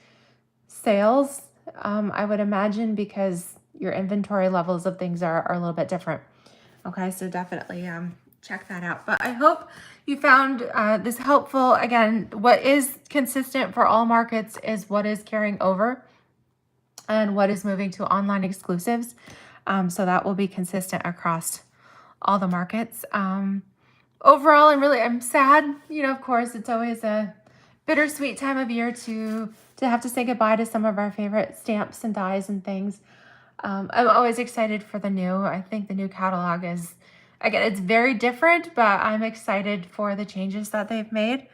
sales, I would imagine, because your inventory levels of things are a little bit different. Okay, so definitely check that out. But I hope you found this helpful. Again, what is consistent for all markets is what is carrying over and what is moving to online exclusives. So that will be consistent across all the markets. Overall, I'm sad. Of course, it's always a bittersweet time of year to have to say goodbye to some of our favorite stamps and dies and things. I'm always excited for the new. I think the new catalog is, again, it's very different, but I'm excited for the changes that they've made.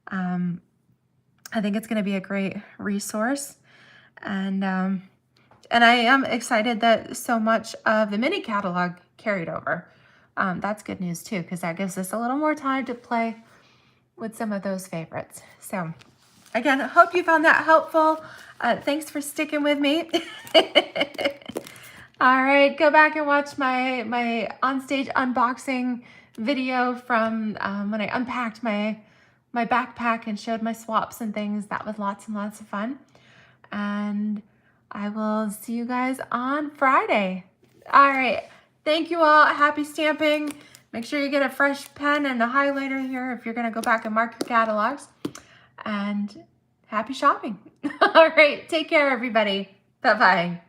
I think it's going to be a great resource. And I am excited that so much of the mini catalog carried over. That's good news too, because that gives us a little more time to play with some of those favorites. So again, I hope you found that helpful. Thanks for sticking with me. All right, go back and watch my onstage unboxing video from when I unpacked my backpack and showed my swaps and things. That was lots and lots of fun. and I will see you guys on Friday. All right. Thank you all. Happy stamping. Make sure you get a fresh pen and a highlighter here if you're going to go back and mark your catalogs. And happy shopping. All right. Take care, everybody. Bye-bye.